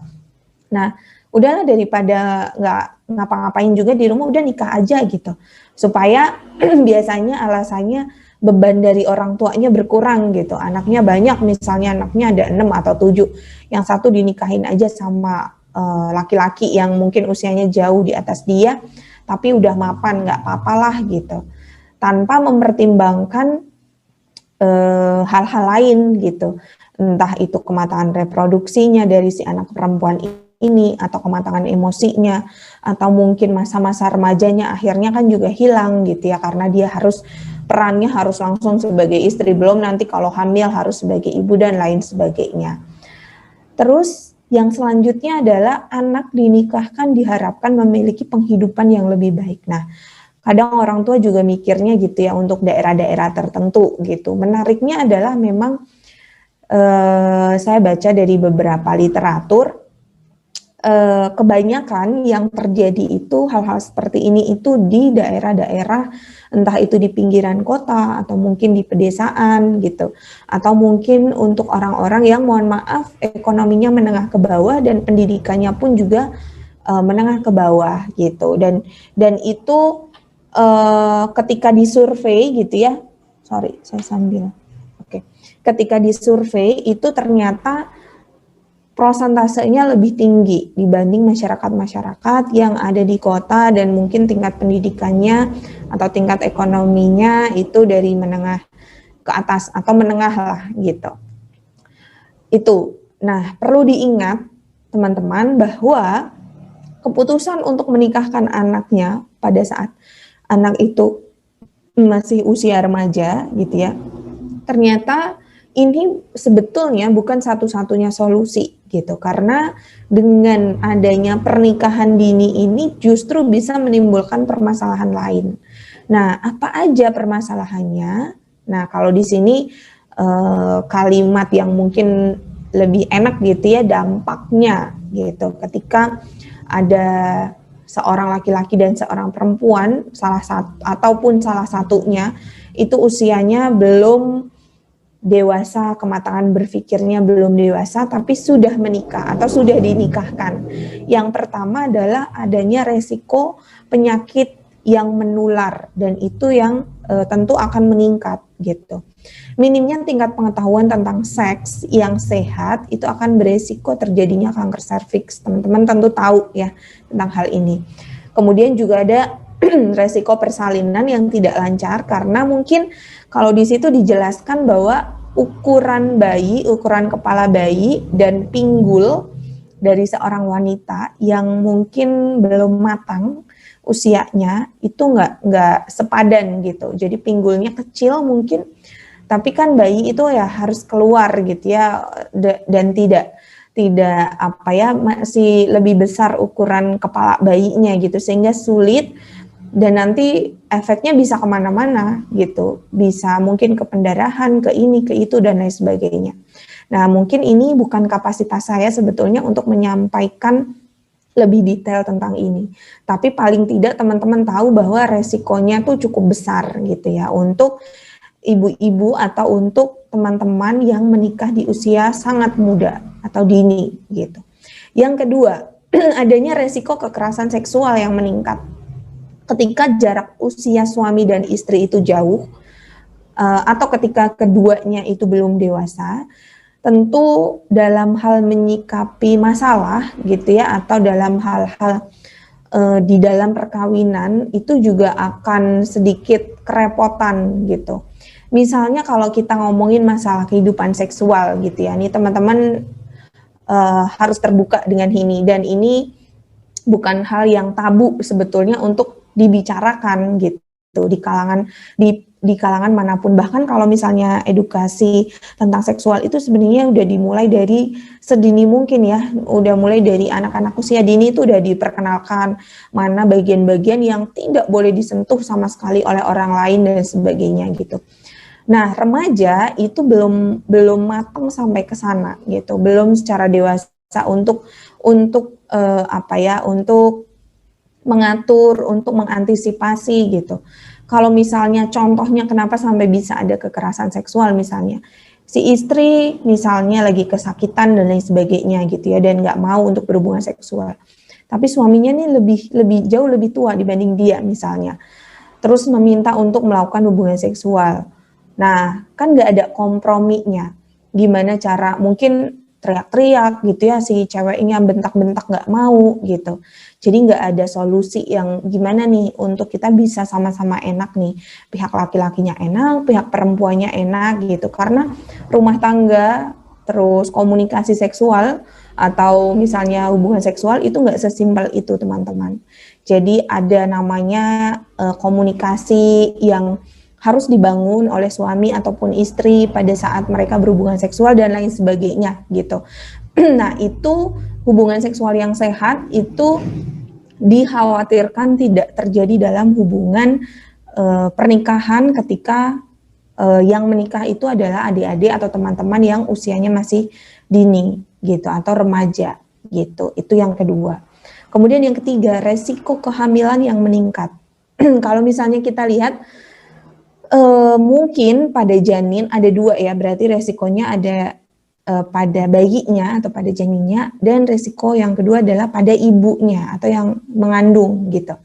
Nah, udahlah daripada nggak ngapa-ngapain juga di rumah, udah nikah aja gitu. Supaya biasanya alasannya beban dari orang tuanya berkurang gitu. Anaknya banyak, misalnya anaknya ada 6 atau 7. Yang satu dinikahin aja sama laki-laki yang mungkin usianya jauh di atas dia, tapi udah mapan, nggak apa-apalah gitu, tanpa mempertimbangkan hal-hal lain gitu, entah itu kematangan reproduksinya dari si anak perempuan ini, atau kematangan emosinya, atau mungkin masa-masa remajanya akhirnya kan juga hilang gitu ya, karena dia perannya harus langsung sebagai istri, belum nanti kalau hamil harus sebagai ibu dan lain sebagainya. Terus yang selanjutnya adalah anak dinikahkan diharapkan memiliki penghidupan yang lebih baik. Nah, kadang orang tua juga mikirnya gitu ya untuk daerah-daerah tertentu gitu. Menariknya adalah memang saya baca dari beberapa literatur, kebanyakan yang terjadi itu hal-hal seperti ini itu di daerah-daerah, entah itu di pinggiran kota atau mungkin di pedesaan gitu, atau mungkin untuk orang-orang yang mohon maaf ekonominya menengah ke bawah dan pendidikannya pun juga menengah ke bawah gitu, dan itu ketika disurvei gitu ya, ketika disurvei itu ternyata prosentasenya lebih tinggi dibanding masyarakat-masyarakat yang ada di kota dan mungkin tingkat pendidikannya atau tingkat ekonominya itu dari menengah ke atas atau menengah lah gitu. Itu. Nah, perlu diingat teman-teman bahwa keputusan untuk menikahkan anaknya pada saat anak itu masih usia remaja gitu ya, ternyata ini sebetulnya bukan satu-satunya solusi gitu, karena dengan adanya pernikahan dini ini justru bisa menimbulkan permasalahan lain. Nah, apa aja permasalahannya? Nah, kalau di sini kalimat yang mungkin lebih enak gitu ya, dampaknya gitu. Ketika ada seorang laki-laki dan seorang perempuan, salah satunya itu usianya belum dewasa, kematangan berpikirnya belum dewasa, tapi sudah menikah atau sudah dinikahkan. Yang pertama adalah adanya resiko penyakit yang menular, dan itu yang tentu akan meningkat gitu. Minimnya tingkat pengetahuan tentang seks yang sehat itu akan beresiko terjadinya kanker serviks. Teman-teman tentu tahu ya tentang hal ini. Kemudian juga ada resiko persalinan yang tidak lancar, karena mungkin kalau di situ dijelaskan bahwa ukuran bayi, ukuran kepala bayi dan pinggul dari seorang wanita yang mungkin belum matang usianya itu nggak sepadan gitu. Jadi pinggulnya kecil mungkin, tapi kan bayi itu ya harus keluar gitu ya, dan tidak masih lebih besar ukuran kepala bayinya gitu, sehingga sulit, dan nanti efeknya bisa kemana-mana gitu, bisa mungkin ke pendarahan, ke ini, ke itu, dan lain sebagainya. Nah, mungkin ini bukan kapasitas saya sebetulnya untuk menyampaikan lebih detail tentang ini. Tapi paling tidak teman-teman tahu bahwa resikonya tuh cukup besar gitu ya untuk ibu-ibu atau untuk teman-teman yang menikah di usia sangat muda atau dini gitu. Yang kedua, adanya resiko kekerasan seksual yang meningkat. Ketika jarak usia suami dan istri itu jauh, atau ketika keduanya itu belum dewasa, tentu dalam hal menyikapi masalah gitu ya, atau dalam hal-hal di dalam perkawinan itu juga akan sedikit kerepotan gitu. Misalnya kalau kita ngomongin masalah kehidupan seksual gitu ya, nih teman-teman harus terbuka dengan ini, dan ini bukan hal yang tabu sebetulnya untuk dibicarakan gitu di kalangan manapun. Bahkan kalau misalnya edukasi tentang seksual itu sebenarnya udah dimulai dari sedini mungkin ya, udah mulai dari anak-anak usia dini itu udah diperkenalkan mana bagian-bagian yang tidak boleh disentuh sama sekali oleh orang lain dan sebagainya gitu. Nah, remaja itu belum matang sampai ke sana gitu, belum secara dewasa untuk mengatur, untuk mengantisipasi gitu. Kalau misalnya contohnya kenapa sampai bisa ada kekerasan seksual misalnya, si istri misalnya lagi kesakitan dan lain sebagainya gitu ya, dan nggak mau untuk berhubungan seksual. Tapi suaminya nih jauh lebih tua dibanding dia misalnya. Terus meminta untuk melakukan hubungan seksual. Nah, kan nggak ada komprominya. Gimana cara, mungkin teriak-teriak gitu ya, si ceweknya bentak-bentak nggak mau gitu. Jadi nggak ada solusi yang gimana nih untuk kita bisa sama-sama enak nih. Pihak laki-lakinya enak, pihak perempuannya enak gitu. Karena rumah tangga, terus komunikasi seksual, atau misalnya hubungan seksual itu nggak sesimpel itu teman-teman. Jadi ada namanya komunikasi yang harus dibangun oleh suami ataupun istri pada saat mereka berhubungan seksual dan lain sebagainya gitu. Nah, itu hubungan seksual yang sehat itu dikhawatirkan tidak terjadi dalam hubungan pernikahan ketika yang menikah itu adalah adik-adik atau teman-teman yang usianya masih dini gitu atau remaja gitu. Itu yang kedua. Kemudian yang ketiga, resiko kehamilan yang meningkat. Kalau misalnya kita lihat mungkin pada janin ada dua ya, berarti resikonya ada pada bayinya atau pada janinnya, dan resiko yang kedua adalah pada ibunya atau yang mengandung gitu.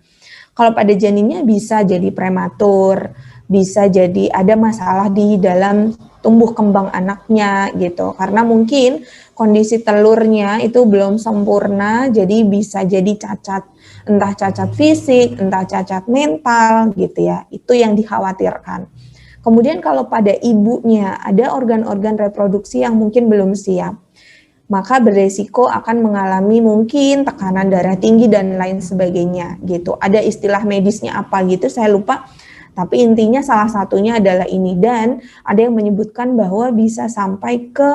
Kalau pada janinnya bisa jadi prematur, bisa jadi ada masalah di dalam tumbuh kembang anaknya gitu, karena mungkin kondisi telurnya itu belum sempurna, jadi bisa jadi cacat, entah cacat fisik, entah cacat mental gitu ya, itu yang dikhawatirkan. Kemudian kalau pada ibunya ada organ-organ reproduksi yang mungkin belum siap, maka beresiko akan mengalami mungkin tekanan darah tinggi dan lain sebagainya gitu. Ada istilah medisnya apa gitu, saya lupa. Tapi intinya salah satunya adalah ini, dan ada yang menyebutkan bahwa bisa sampai ke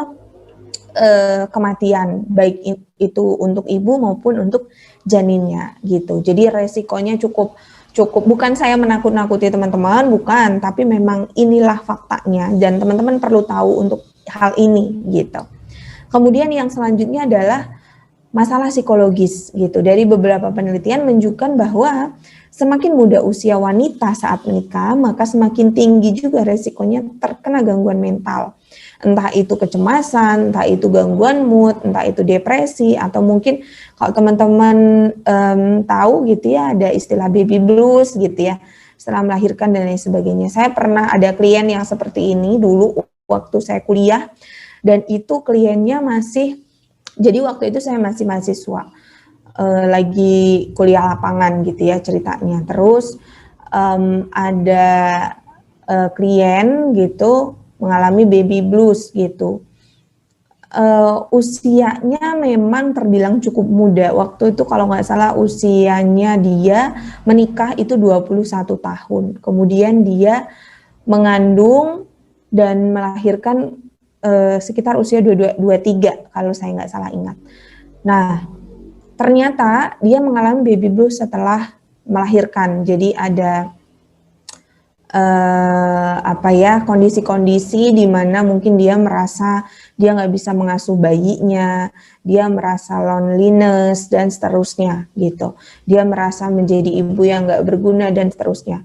kematian, baik itu untuk ibu maupun untuk janinnya gitu. Jadi resikonya cukup, bukan saya menakut-nakuti teman-teman, bukan, tapi memang inilah faktanya dan teman-teman perlu tahu untuk hal ini gitu. Kemudian yang selanjutnya adalah masalah psikologis gitu. Dari beberapa penelitian menunjukkan bahwa semakin muda usia wanita saat menikah, maka semakin tinggi juga resikonya terkena gangguan mental. Entah itu kecemasan, entah itu gangguan mood, entah itu depresi, atau mungkin kalau teman-teman tahu gitu ya, ada istilah baby blues gitu ya, setelah melahirkan dan lain sebagainya. Saya pernah ada klien yang seperti ini dulu waktu saya kuliah, dan itu kliennya jadi waktu itu saya masih mahasiswa, lagi kuliah lapangan gitu ya ceritanya. Terus ada klien gitu mengalami baby blues gitu. Usianya memang terbilang cukup muda. Waktu itu kalau nggak salah usianya dia menikah itu 21 tahun. Kemudian dia mengandung dan melahirkan sekitar usia 23 kalau saya nggak salah ingat. Nah, ternyata dia mengalami baby blues setelah melahirkan. Jadi ada kondisi-kondisi di mana mungkin dia merasa dia nggak bisa mengasuh bayinya, dia merasa loneliness dan seterusnya gitu. Dia merasa menjadi ibu yang nggak berguna dan seterusnya.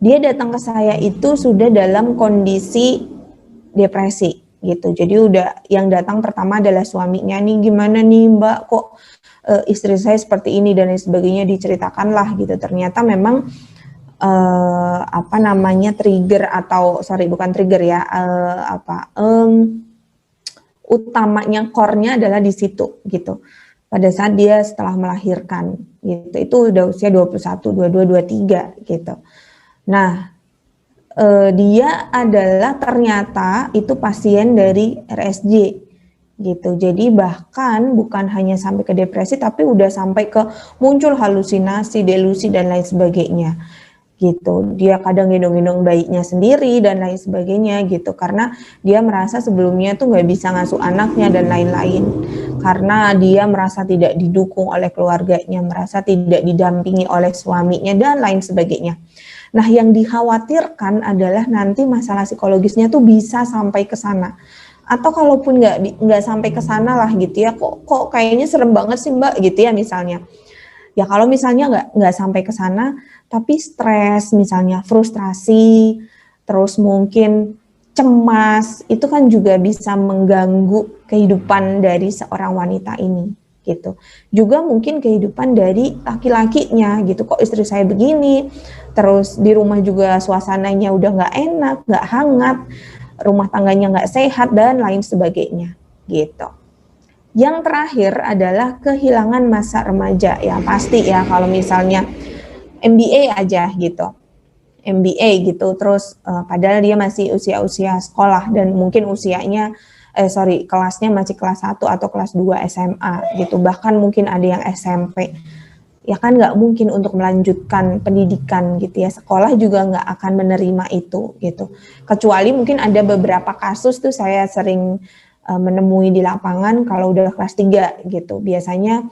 Dia datang ke saya itu sudah dalam kondisi depresi gitu. Jadi udah yang datang pertama adalah suaminya, nih gimana nih Mbak, kok istri saya seperti ini dan lain sebagainya, diceritakan lah gitu. Ternyata memang trigger atau bukan trigger ya, utamanya core-nya adalah di situ gitu. Pada saat dia setelah melahirkan gitu, itu udah usia 21, 22, 23 gitu. Nah, dia adalah ternyata itu pasien dari RSJ gitu. Jadi bahkan bukan hanya sampai ke depresi, tapi udah sampai ke muncul halusinasi, delusi dan lain sebagainya gitu. Dia kadang gendong-gendong bayinya sendiri dan lain sebagainya gitu, karena dia merasa sebelumnya tuh nggak bisa ngasuh anaknya dan lain-lain, karena dia merasa tidak didukung oleh keluarganya, merasa tidak didampingi oleh suaminya dan lain sebagainya. Nah, yang dikhawatirkan adalah nanti masalah psikologisnya tuh bisa sampai ke sana, atau kalaupun nggak sampai ke sana lah gitu ya, kok kayaknya serem banget sih Mbak gitu ya misalnya. Ya kalau misalnya nggak sampai ke sana, tapi stres misalnya, frustrasi, terus mungkin cemas, itu kan juga bisa mengganggu kehidupan dari seorang wanita ini gitu. Juga mungkin kehidupan dari laki-lakinya gitu, kok istri saya begini, terus di rumah juga suasananya udah nggak enak, nggak hangat, rumah tangganya nggak sehat dan lain sebagainya gitu. Yang terakhir adalah kehilangan masa remaja, ya pasti ya kalau misalnya MBA aja gitu, MBA gitu, terus padahal dia masih usia-usia sekolah dan mungkin kelasnya masih kelas 1 atau kelas 2 SMA gitu, bahkan mungkin ada yang SMP, ya kan nggak mungkin untuk melanjutkan pendidikan gitu ya, sekolah juga nggak akan menerima itu gitu, kecuali mungkin ada beberapa kasus tuh saya sering menemui di lapangan kalau udah kelas 3 gitu, biasanya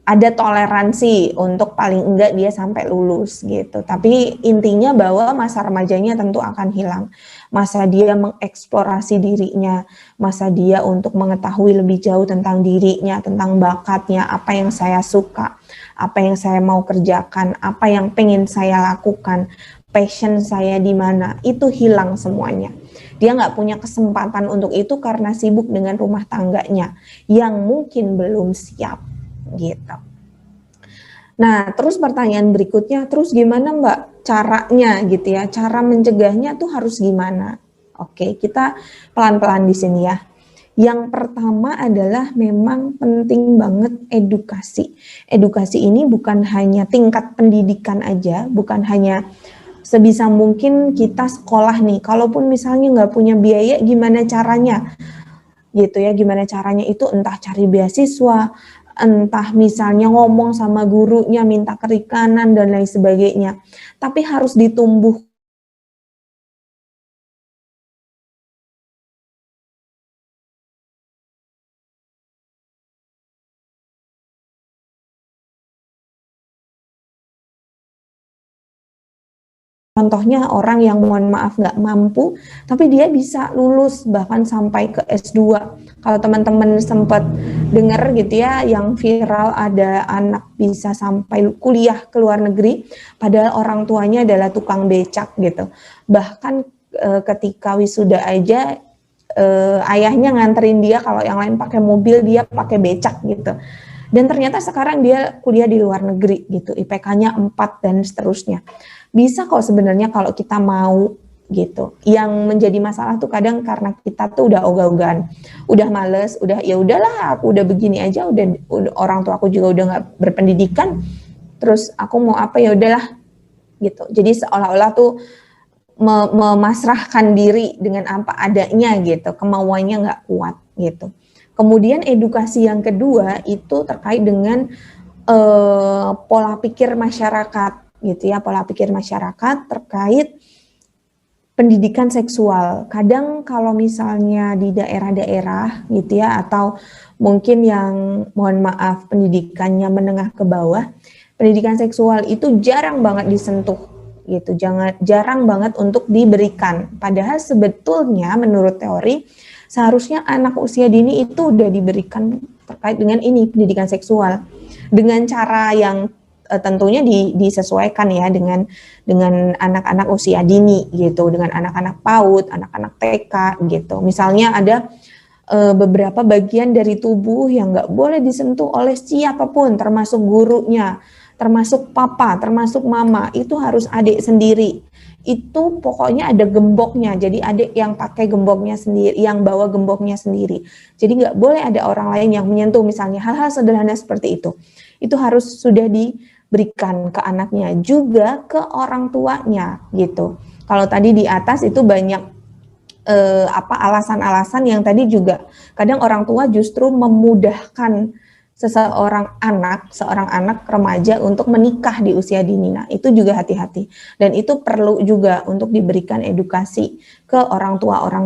ada toleransi untuk paling enggak dia sampai lulus gitu. Tapi intinya bahwa masa remajanya tentu akan hilang. Masa dia mengeksplorasi dirinya, masa dia untuk mengetahui lebih jauh tentang dirinya, tentang bakatnya, apa yang saya suka, apa yang saya mau kerjakan, apa yang pengen saya lakukan, passion saya di mana, itu hilang semuanya. Dia nggak punya kesempatan untuk itu karena sibuk dengan rumah tangganya yang mungkin belum siap gitu. Nah, terus pertanyaan berikutnya, terus gimana Mbak caranya gitu ya, cara mencegahnya tuh harus gimana? Oke, kita pelan-pelan di sini ya. Yang pertama adalah memang penting banget edukasi. Edukasi ini bukan hanya tingkat pendidikan aja, bukan hanya sebisa mungkin kita sekolah nih, kalaupun misalnya nggak punya biaya, gimana caranya? Gitu ya, gimana caranya itu entah cari beasiswa, entah misalnya ngomong sama gurunya, minta kerikanan dan lain sebagainya. Tapi harus ditumbuh. Contohnya orang yang mohon maaf nggak mampu, tapi dia bisa lulus bahkan sampai ke S2. Kalau teman-teman sempat dengar gitu ya, yang viral ada anak bisa sampai kuliah ke luar negeri, padahal orang tuanya adalah tukang becak gitu. Bahkan ketika wisuda aja, ayahnya nganterin dia, kalau yang lain pakai mobil, dia pakai becak gitu. Dan ternyata sekarang dia kuliah di luar negeri gitu, IPK-nya 4 dan seterusnya. Bisa kok sebenarnya kalau kita mau gitu. Yang menjadi masalah tuh kadang karena kita tuh udah ogah-ogahan, udah males, udah ya udahlah aku udah begini aja, udah orang tua aku juga udah nggak berpendidikan, terus aku mau apa ya udahlah gitu. Jadi seolah-olah tuh memasrahkan diri dengan apa adanya gitu, kemauannya nggak kuat gitu. Kemudian edukasi yang kedua itu terkait dengan pola pikir masyarakat gitu ya, pola pikir masyarakat terkait pendidikan seksual. Kadang kalau misalnya di daerah-daerah gitu ya, atau mungkin yang mohon maaf pendidikannya menengah ke bawah, pendidikan seksual itu jarang banget disentuh gitu. Jarang banget untuk diberikan. Padahal sebetulnya menurut teori seharusnya anak usia dini itu udah diberikan terkait dengan ini, pendidikan seksual dengan cara yang tentunya disesuaikan ya dengan anak-anak usia dini gitu, dengan anak-anak PAUD, anak-anak TK gitu. Misalnya ada beberapa bagian dari tubuh yang nggak boleh disentuh oleh siapapun, termasuk gurunya, termasuk papa, termasuk mama, itu harus adik sendiri. Itu pokoknya ada gemboknya, jadi adik yang pakai gemboknya sendiri, yang bawa gemboknya sendiri. Jadi nggak boleh ada orang lain yang menyentuh, misalnya hal-hal sederhana seperti itu. Itu harus sudah diberikan ke anaknya, juga ke orang tuanya gitu. Kalau tadi di atas itu banyak alasan-alasan yang tadi juga kadang orang tua justru memudahkan seorang anak remaja untuk menikah di usia dini. Nah, itu juga hati-hati. Dan itu perlu juga untuk diberikan edukasi ke orang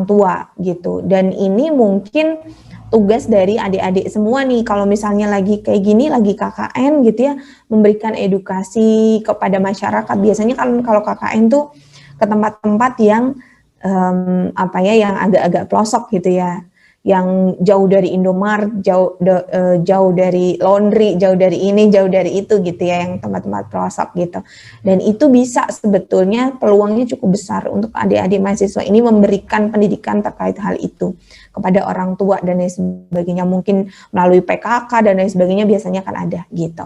tua gitu. Dan ini mungkin tugas dari adik-adik semua nih, kalau misalnya lagi kayak gini, lagi KKN gitu ya, memberikan edukasi kepada masyarakat. Biasanya kan kalau KKN tuh ke tempat-tempat yang yang agak-agak pelosok gitu ya, yang jauh dari Indomaret, jauh dari laundry, jauh dari ini, jauh dari itu gitu ya, yang tempat-tempat pelosok gitu. Dan itu bisa sebetulnya peluangnya cukup besar untuk adik-adik mahasiswa ini memberikan pendidikan terkait hal itu kepada orang tua dan lain sebagainya, mungkin melalui PKK dan lain sebagainya biasanya kan ada gitu.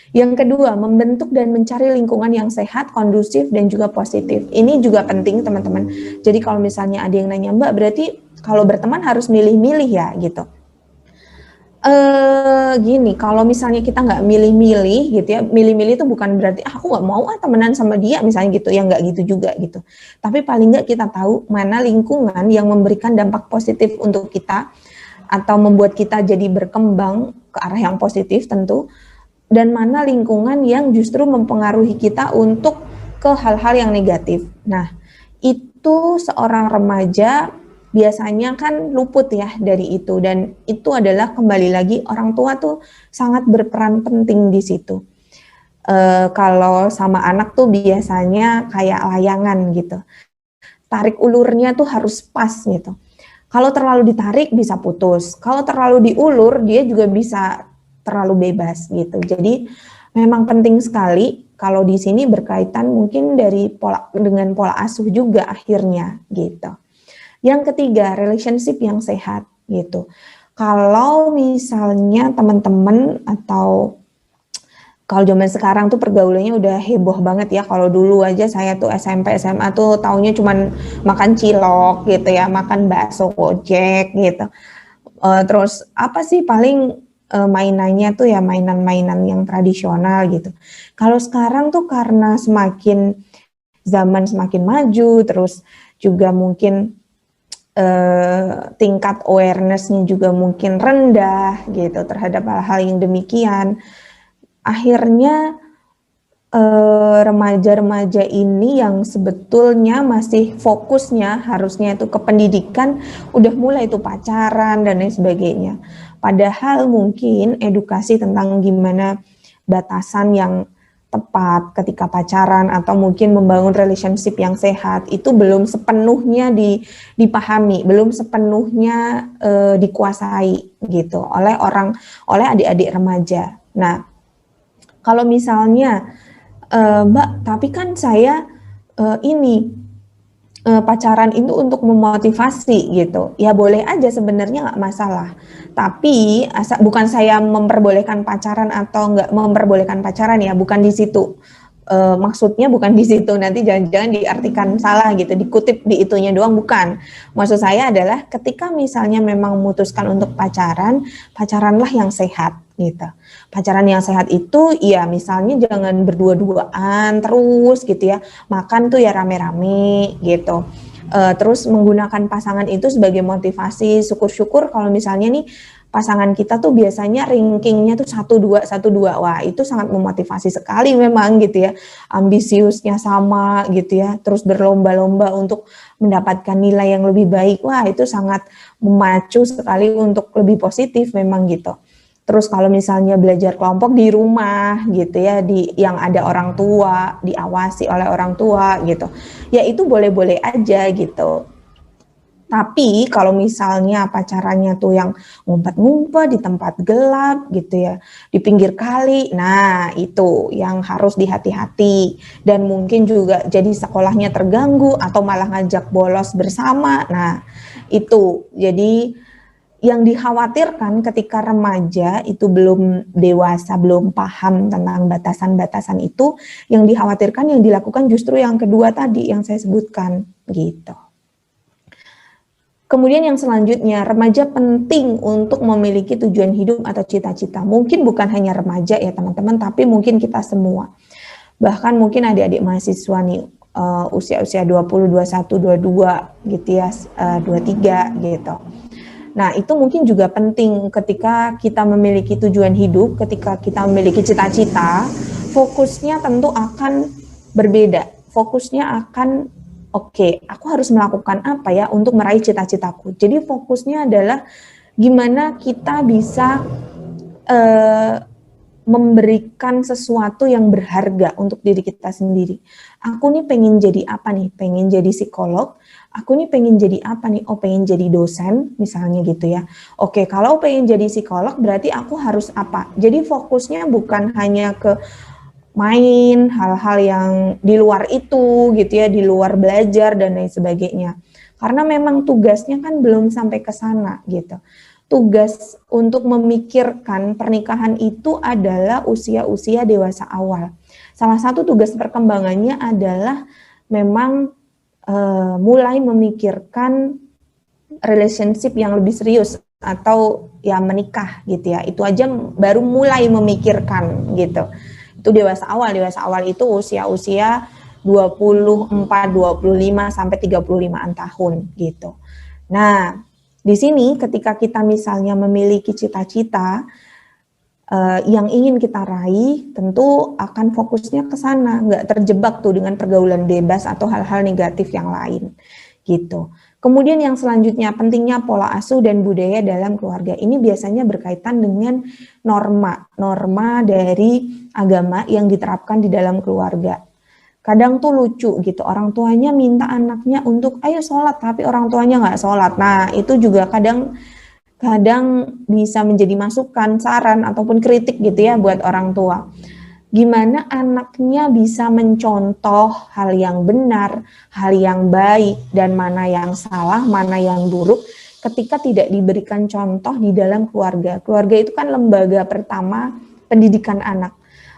Yang kedua, membentuk dan mencari lingkungan yang sehat, kondusif, dan juga positif. Ini juga penting teman-teman. Jadi kalau misalnya ada yang nanya, Mbak, berarti kalau berteman harus milih-milih ya gitu. Gini, kalau misalnya kita nggak milih-milih gitu ya, milih-milih itu bukan berarti aku nggak mau temenan sama dia misalnya gitu, ya nggak gitu juga gitu. Tapi paling nggak kita tahu mana lingkungan yang memberikan dampak positif untuk kita atau membuat kita jadi berkembang ke arah yang positif tentu, dan mana lingkungan yang justru mempengaruhi kita untuk ke hal-hal yang negatif. Nah, itu seorang remaja biasanya kan luput ya dari itu, dan itu adalah kembali lagi orang tua tuh sangat berperan penting di situ. Kalau sama anak tuh biasanya kayak layangan gitu, tarik ulurnya tuh harus pas gitu. Kalau terlalu ditarik bisa putus, kalau terlalu diulur dia juga bisa terlalu bebas gitu. Jadi memang penting sekali kalau di sini berkaitan mungkin dengan pola asuh juga akhirnya gitu. Yang ketiga, relationship yang sehat gitu. Kalau misalnya teman-teman atau kalau zaman sekarang tuh pergaulannya udah heboh banget ya. Kalau dulu aja saya tuh SMP, SMA tuh taunya cuman makan cilok gitu ya, makan bakso Gojek gitu. Terus apa sih paling mainannya tuh ya mainan-mainan yang tradisional gitu. Kalau sekarang tuh karena zaman semakin maju, terus juga mungkin tingkat awareness-nya juga mungkin rendah gitu terhadap hal-hal yang demikian. Akhirnya remaja-remaja ini yang sebetulnya masih fokusnya harusnya itu ke pendidikan, udah mulai itu pacaran dan lain sebagainya. Padahal mungkin edukasi tentang gimana batasan yang tepat ketika pacaran atau mungkin membangun relationship yang sehat itu belum sepenuhnya dipahami, belum sepenuhnya dikuasai gitu oleh adik-adik remaja. Nah, kalau misalnya Mbak, tapi kan saya pacaran itu untuk memotivasi gitu. Ya boleh aja sebenarnya nggak masalah. Tapi bukan saya memperbolehkan pacaran atau nggak memperbolehkan pacaran ya, bukan di situ. Maksudnya bukan di situ, nanti jangan-jangan diartikan salah gitu, dikutip di itunya doang, bukan. Maksud saya adalah ketika misalnya memang memutuskan untuk pacaranlah yang sehat gitu. Pacaran yang sehat itu ya misalnya jangan berdua-duaan terus gitu ya, makan tuh ya rame-rame gitu. Terus menggunakan pasangan itu sebagai motivasi, syukur-syukur kalau misalnya nih pasangan kita tuh biasanya rankingnya tuh 1-2, wah itu sangat memotivasi sekali memang gitu ya, ambisiusnya sama gitu ya, terus berlomba-lomba untuk mendapatkan nilai yang lebih baik, wah itu sangat memacu sekali untuk lebih positif memang gitu. Terus kalau misalnya belajar kelompok di rumah gitu ya, yang ada orang tua, diawasi oleh orang tua gitu, ya itu boleh-boleh aja gitu. Tapi kalau misalnya pacarannya tuh yang ngumpet-ngumpet di tempat gelap gitu ya, di pinggir kali, nah itu yang harus dihati-hati. Dan mungkin juga jadi sekolahnya terganggu atau malah ngajak bolos bersama. Nah itu jadi yang dikhawatirkan ketika remaja itu belum dewasa, belum paham tentang batasan-batasan itu, yang dikhawatirkan yang dilakukan justru yang kedua tadi yang saya sebutkan gitu. Kemudian yang selanjutnya, remaja penting untuk memiliki tujuan hidup atau cita-cita. Mungkin bukan hanya remaja ya teman-teman, tapi mungkin kita semua. Bahkan mungkin adik-adik mahasiswa nih, usia-usia 20, 21, 22 gitu ya, 23 gitu. Nah itu mungkin juga penting ketika kita memiliki tujuan hidup, ketika kita memiliki cita-cita, fokusnya tentu akan berbeda. Fokusnya akan oke, aku harus melakukan apa ya untuk meraih cita-citaku. Jadi fokusnya adalah gimana kita bisa memberikan sesuatu yang berharga untuk diri kita sendiri. Aku nih pengen jadi apa nih? Pengen jadi psikolog. Aku nih pengen jadi apa nih? Oh pengen jadi dosen misalnya gitu ya. Oke, kalau pengen jadi psikolog berarti aku harus apa? Jadi fokusnya bukan hanya ke main, hal-hal yang di luar itu gitu ya, di luar belajar dan lain sebagainya. Karena memang tugasnya kan belum sampai ke sana gitu. Tugas untuk memikirkan pernikahan itu adalah usia-usia dewasa awal. Salah satu tugas perkembangannya adalah memang mulai memikirkan relationship yang lebih serius atau ya menikah gitu ya. Itu aja baru mulai memikirkan gitu. Itu dewasa awal itu usia-usia 24, 25 sampai 35-an tahun gitu. Nah, di sini ketika kita misalnya memiliki cita-cita yang ingin kita raih, tentu akan fokusnya ke sana, nggak terjebak tuh dengan pergaulan bebas atau hal-hal negatif yang lain gitu. Kemudian yang selanjutnya, pentingnya pola asuh dan budaya dalam keluarga. Ini biasanya berkaitan dengan norma dari agama yang diterapkan di dalam keluarga. Kadang tuh lucu gitu, orang tuanya minta anaknya untuk ayo sholat, tapi orang tuanya nggak sholat. Nah itu juga kadang bisa menjadi masukan, saran, ataupun kritik gitu ya buat orang tua. Gimana anaknya bisa mencontoh hal yang benar, hal yang baik, dan mana yang salah, mana yang buruk, ketika tidak diberikan contoh di dalam keluarga. Keluarga itu kan lembaga pertama pendidikan anak.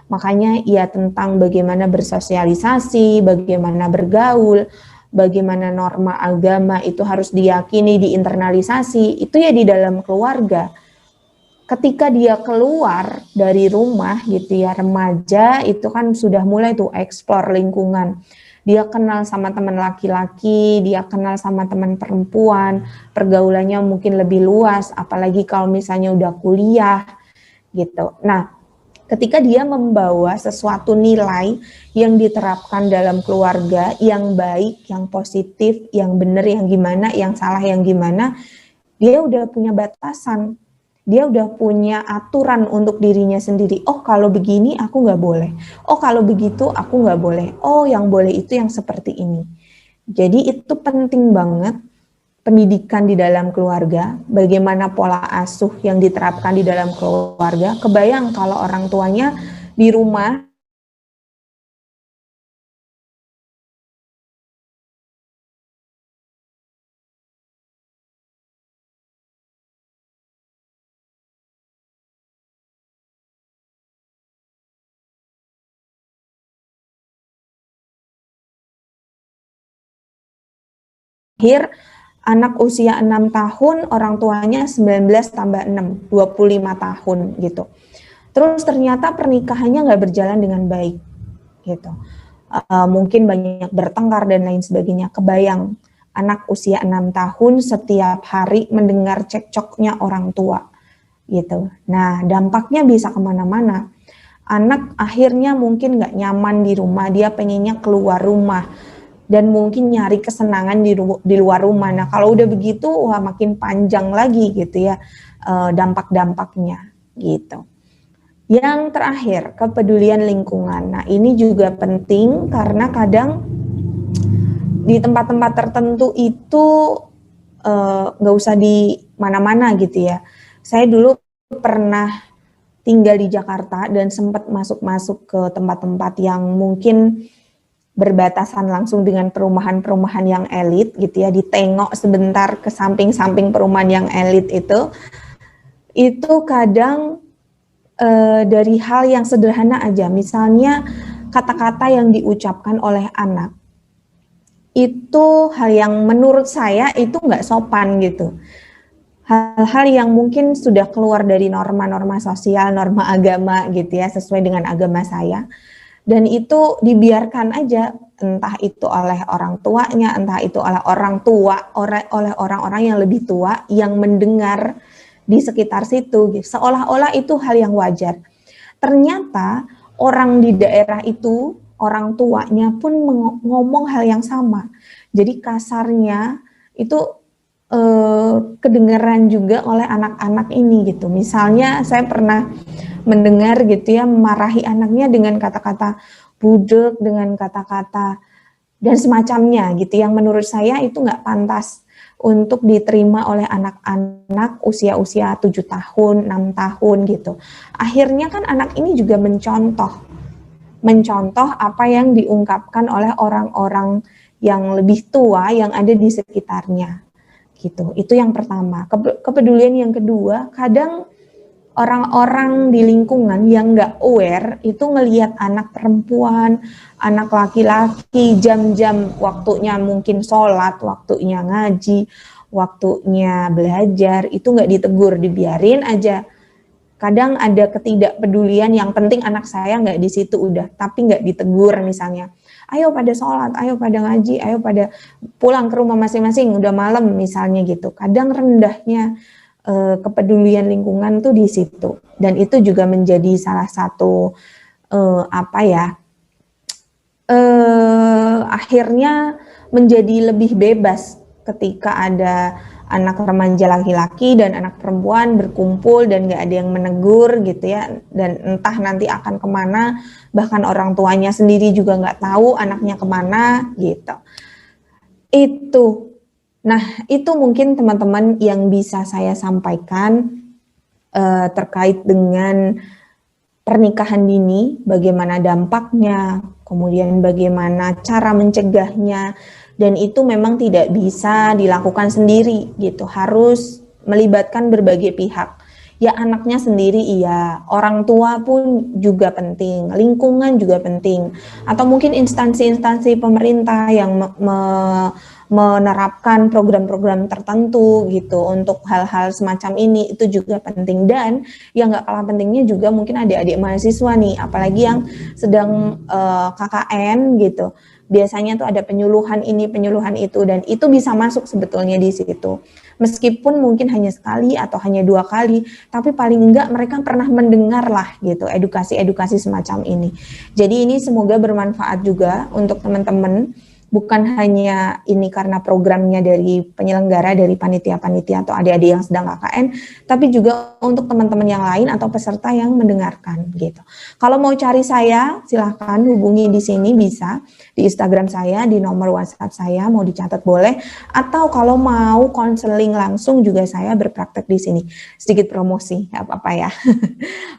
Makanya ya tentang bagaimana bersosialisasi, bagaimana bergaul, bagaimana norma agama itu harus diyakini, diinternalisasi, itu ya di dalam keluarga. Ketika dia keluar dari rumah gitu ya, remaja itu kan sudah mulai tuh explore lingkungan. Dia kenal sama teman laki-laki, dia kenal sama teman perempuan, pergaulannya mungkin lebih luas, apalagi kalau misalnya udah kuliah gitu. Nah, ketika dia membawa sesuatu nilai yang diterapkan dalam keluarga, yang baik, yang positif, yang benar, yang gimana, yang salah, yang gimana, dia udah punya batasan. Dia udah punya aturan untuk dirinya sendiri. Oh kalau begini aku nggak boleh. Oh kalau begitu aku nggak boleh. Oh yang boleh itu yang seperti ini. Jadi itu penting banget pendidikan di dalam keluarga. Bagaimana pola asuh yang diterapkan di dalam keluarga. Kebayang kalau orang tuanya di rumah lahir anak usia 6 tahun, orang tuanya 19 tambah 6, 25 tahun gitu. Terus ternyata pernikahannya nggak berjalan dengan baik gitu. Mungkin banyak bertengkar dan lain sebagainya. Kebayang anak usia 6 tahun setiap hari mendengar cekcoknya orang tua gitu. Nah dampaknya bisa kemana-mana. Anak akhirnya mungkin nggak nyaman di rumah, dia pengennya keluar rumah. Dan mungkin nyari kesenangan di luar rumah. Nah kalau udah begitu, wah makin panjang lagi gitu ya dampak-dampaknya gitu. Yang terakhir, kepedulian lingkungan. Nah, ini juga penting karena kadang di tempat-tempat tertentu itu nggak usah di mana-mana gitu ya. Saya dulu pernah tinggal di Jakarta dan sempat masuk-masuk ke tempat-tempat yang mungkin berbatasan langsung dengan perumahan-perumahan yang elit gitu ya, ditengok sebentar ke samping-samping perumahan yang elit itu kadang dari hal yang sederhana aja, misalnya kata-kata yang diucapkan oleh anak, itu hal yang menurut saya itu nggak sopan gitu. Hal-hal yang mungkin sudah keluar dari norma-norma sosial, norma agama gitu ya, sesuai dengan agama saya. Dan itu dibiarkan aja, entah itu oleh orang tuanya, entah itu oleh orang tua, oleh orang-orang yang lebih tua yang mendengar di sekitar situ, gitu. Seolah-olah itu hal yang wajar. Ternyata orang di daerah itu, orang tuanya pun ngomong hal yang sama. Jadi kasarnya itu kedengaran juga oleh anak-anak ini gitu. Misalnya saya pernah mendengar gitu ya, memarahi anaknya dengan kata-kata budek, dengan kata-kata dan semacamnya gitu, yang menurut saya itu nggak pantas untuk diterima oleh anak-anak usia-usia 7 tahun, 6 tahun gitu. Akhirnya kan anak ini juga mencontoh apa yang diungkapkan oleh orang-orang yang lebih tua yang ada di sekitarnya gitu. Itu yang pertama. Kepedulian yang kedua, kadang orang-orang di lingkungan yang nggak aware itu ngelihat anak perempuan, anak laki-laki, jam-jam waktunya mungkin sholat, waktunya ngaji, waktunya belajar, itu nggak ditegur, dibiarin aja. Kadang ada ketidakpedulian, yang penting anak saya nggak di situ udah, tapi nggak ditegur misalnya. Ayo pada sholat, ayo pada ngaji, ayo pada pulang ke rumah masing-masing, udah malam misalnya gitu. Kadang rendahnya kepedulian lingkungan tuh di situ, dan itu juga menjadi salah satu akhirnya menjadi lebih bebas ketika ada anak remaja laki-laki dan anak perempuan berkumpul dan nggak ada yang menegur gitu ya, dan entah nanti akan kemana, bahkan orang tuanya sendiri juga nggak tahu anaknya kemana gitu. Itu. Nah, itu mungkin teman-teman yang bisa saya sampaikan terkait dengan pernikahan dini, bagaimana dampaknya, kemudian bagaimana cara mencegahnya, dan itu memang tidak bisa dilakukan sendiri gitu, harus melibatkan berbagai pihak. Ya anaknya sendiri iya, orang tua pun juga penting, lingkungan juga penting, atau mungkin instansi-instansi pemerintah yang menerapkan program-program tertentu gitu untuk hal-hal semacam ini, itu juga penting. Dan yang nggak kalah pentingnya juga mungkin adik-adik mahasiswa nih, apalagi yang sedang KKN gitu, biasanya tuh ada penyuluhan ini, penyuluhan itu, dan itu bisa masuk sebetulnya di situ. Meskipun mungkin hanya sekali atau hanya 2 kali, tapi paling enggak mereka pernah mendengar lah gitu edukasi-edukasi semacam ini. Jadi ini semoga bermanfaat juga untuk teman-teman, bukan hanya ini karena programnya dari penyelenggara, dari panitia-panitia atau adik-adik yang sedang KKN, tapi juga untuk teman-teman yang lain atau peserta yang mendengarkan gitu. Kalau mau cari saya, silahkan hubungi di sini, bisa di Instagram saya, di nomor WhatsApp saya, mau dicatat boleh, atau kalau mau konseling langsung juga saya berpraktek di sini. Sedikit promosi, nggak apa-apa ya.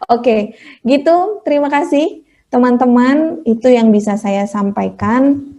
Oke, gitu. Terima kasih teman-teman, itu yang bisa saya sampaikan.